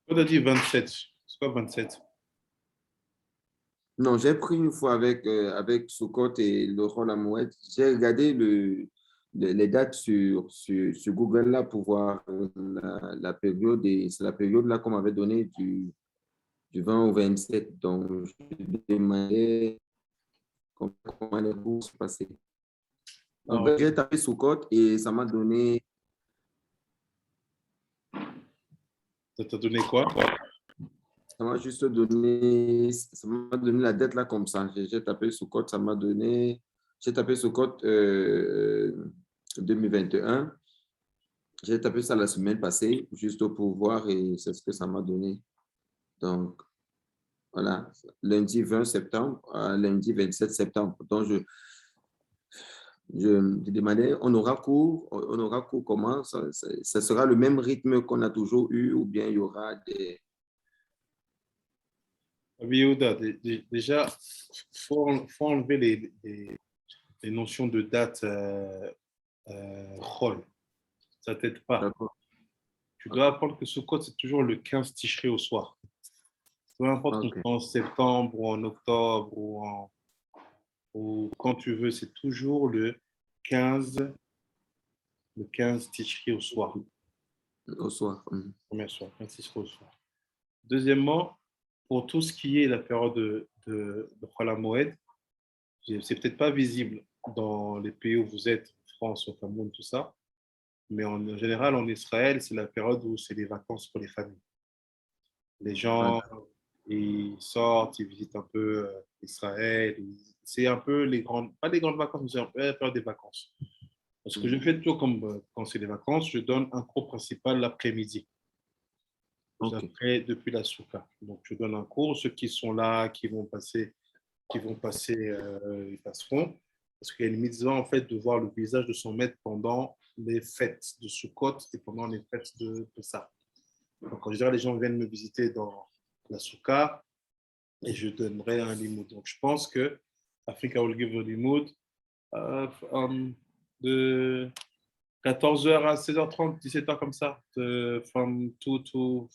On a dit 27. C'est quoi 27? Non, j'ai pris une fois avec Sukkot et le rôle à mouette, j'ai regardé les dates sur Google là pour voir la période, et c'est la période là qu'on m'avait donné du 20 au 27. Donc, je demandais comment les cours se passaient. Donc, Ah, j'ai tapé Sukkot et ça m'a donné, ça t'a donné quoi? ça m'a juste donné, ça m'a donné la date là comme ça. J'ai tapé Sukkot, ça m'a donné, j'ai tapé Sukkot 2021. J'ai tapé ça la semaine passée, juste pour voir, et c'est ce que ça m'a donné. Donc, voilà, lundi 20 septembre à lundi 27 septembre. Donc, je demandais, on aura cours comment? Ça sera le même rythme qu'on a toujours eu, ou bien il y aura des... Rabbi Yehuda, déjà, faut enlever les notions de date Chol. Ça t'aide pas. D'accord. Tu dois apprendre que Sukkot, c'est toujours le 15 Tishrei au soir. Peu importe Ok. en septembre ou en octobre ou quand tu veux, c'est toujours le 15 Tishrei au soir. Au soir. Premier soir, 15 Tishrei au soir. Deuxièmement, pour tout ce qui est la période de Chol HaMoed, c'est peut-être pas visible dans les pays où vous êtes, France, au Cameroun, tout ça, mais en général, en Israël, c'est la période où c'est les vacances pour les familles. Les gens, ils sortent, ils visitent un peu Israël. C'est un peu pas les grandes vacances, mais c'est un peu la période des vacances. Parce que je fais toujours comme quand c'est les vacances, je donne un cours principal l'après-midi. Ok. Après, depuis la souka. Donc, je donne un cours. Ceux qui sont là, qui vont passer, ils passeront. Parce qu'il y a une mitzvah, en fait, de voir le visage de son maître pendant les fêtes de Sukkot et pendant les fêtes de Pessah. Donc, en général, les gens viennent me visiter dans la souka et je donnerai un limoud. Donc, je pense que Africa will give a limoud de 14h à 16h30, 17h comme ça, from 2 to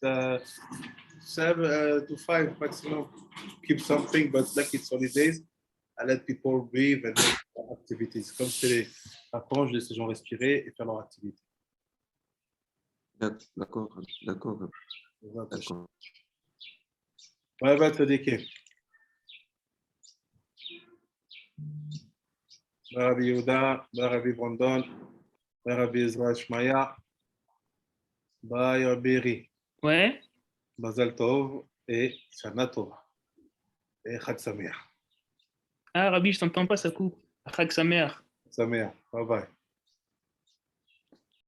7 to 5 maximum. Keep something, but like it's holidays, I let people breathe and make their activities. Comme c'est les vacances, je laisse les gens respirer et faire leur activité. D'accord. D'accord. Ouais, bah, Tzadike. Rabbi Yehuda, Rabbi Brandon, Rabbi Ezra Shmaya, Rabbi Ouais. Mazal Tov et Shana Tova. Et Chag Sameach. Ah, Rabbi, je t'entends pas, ça coupe. Chag Sameach. Sameach. Bye bye.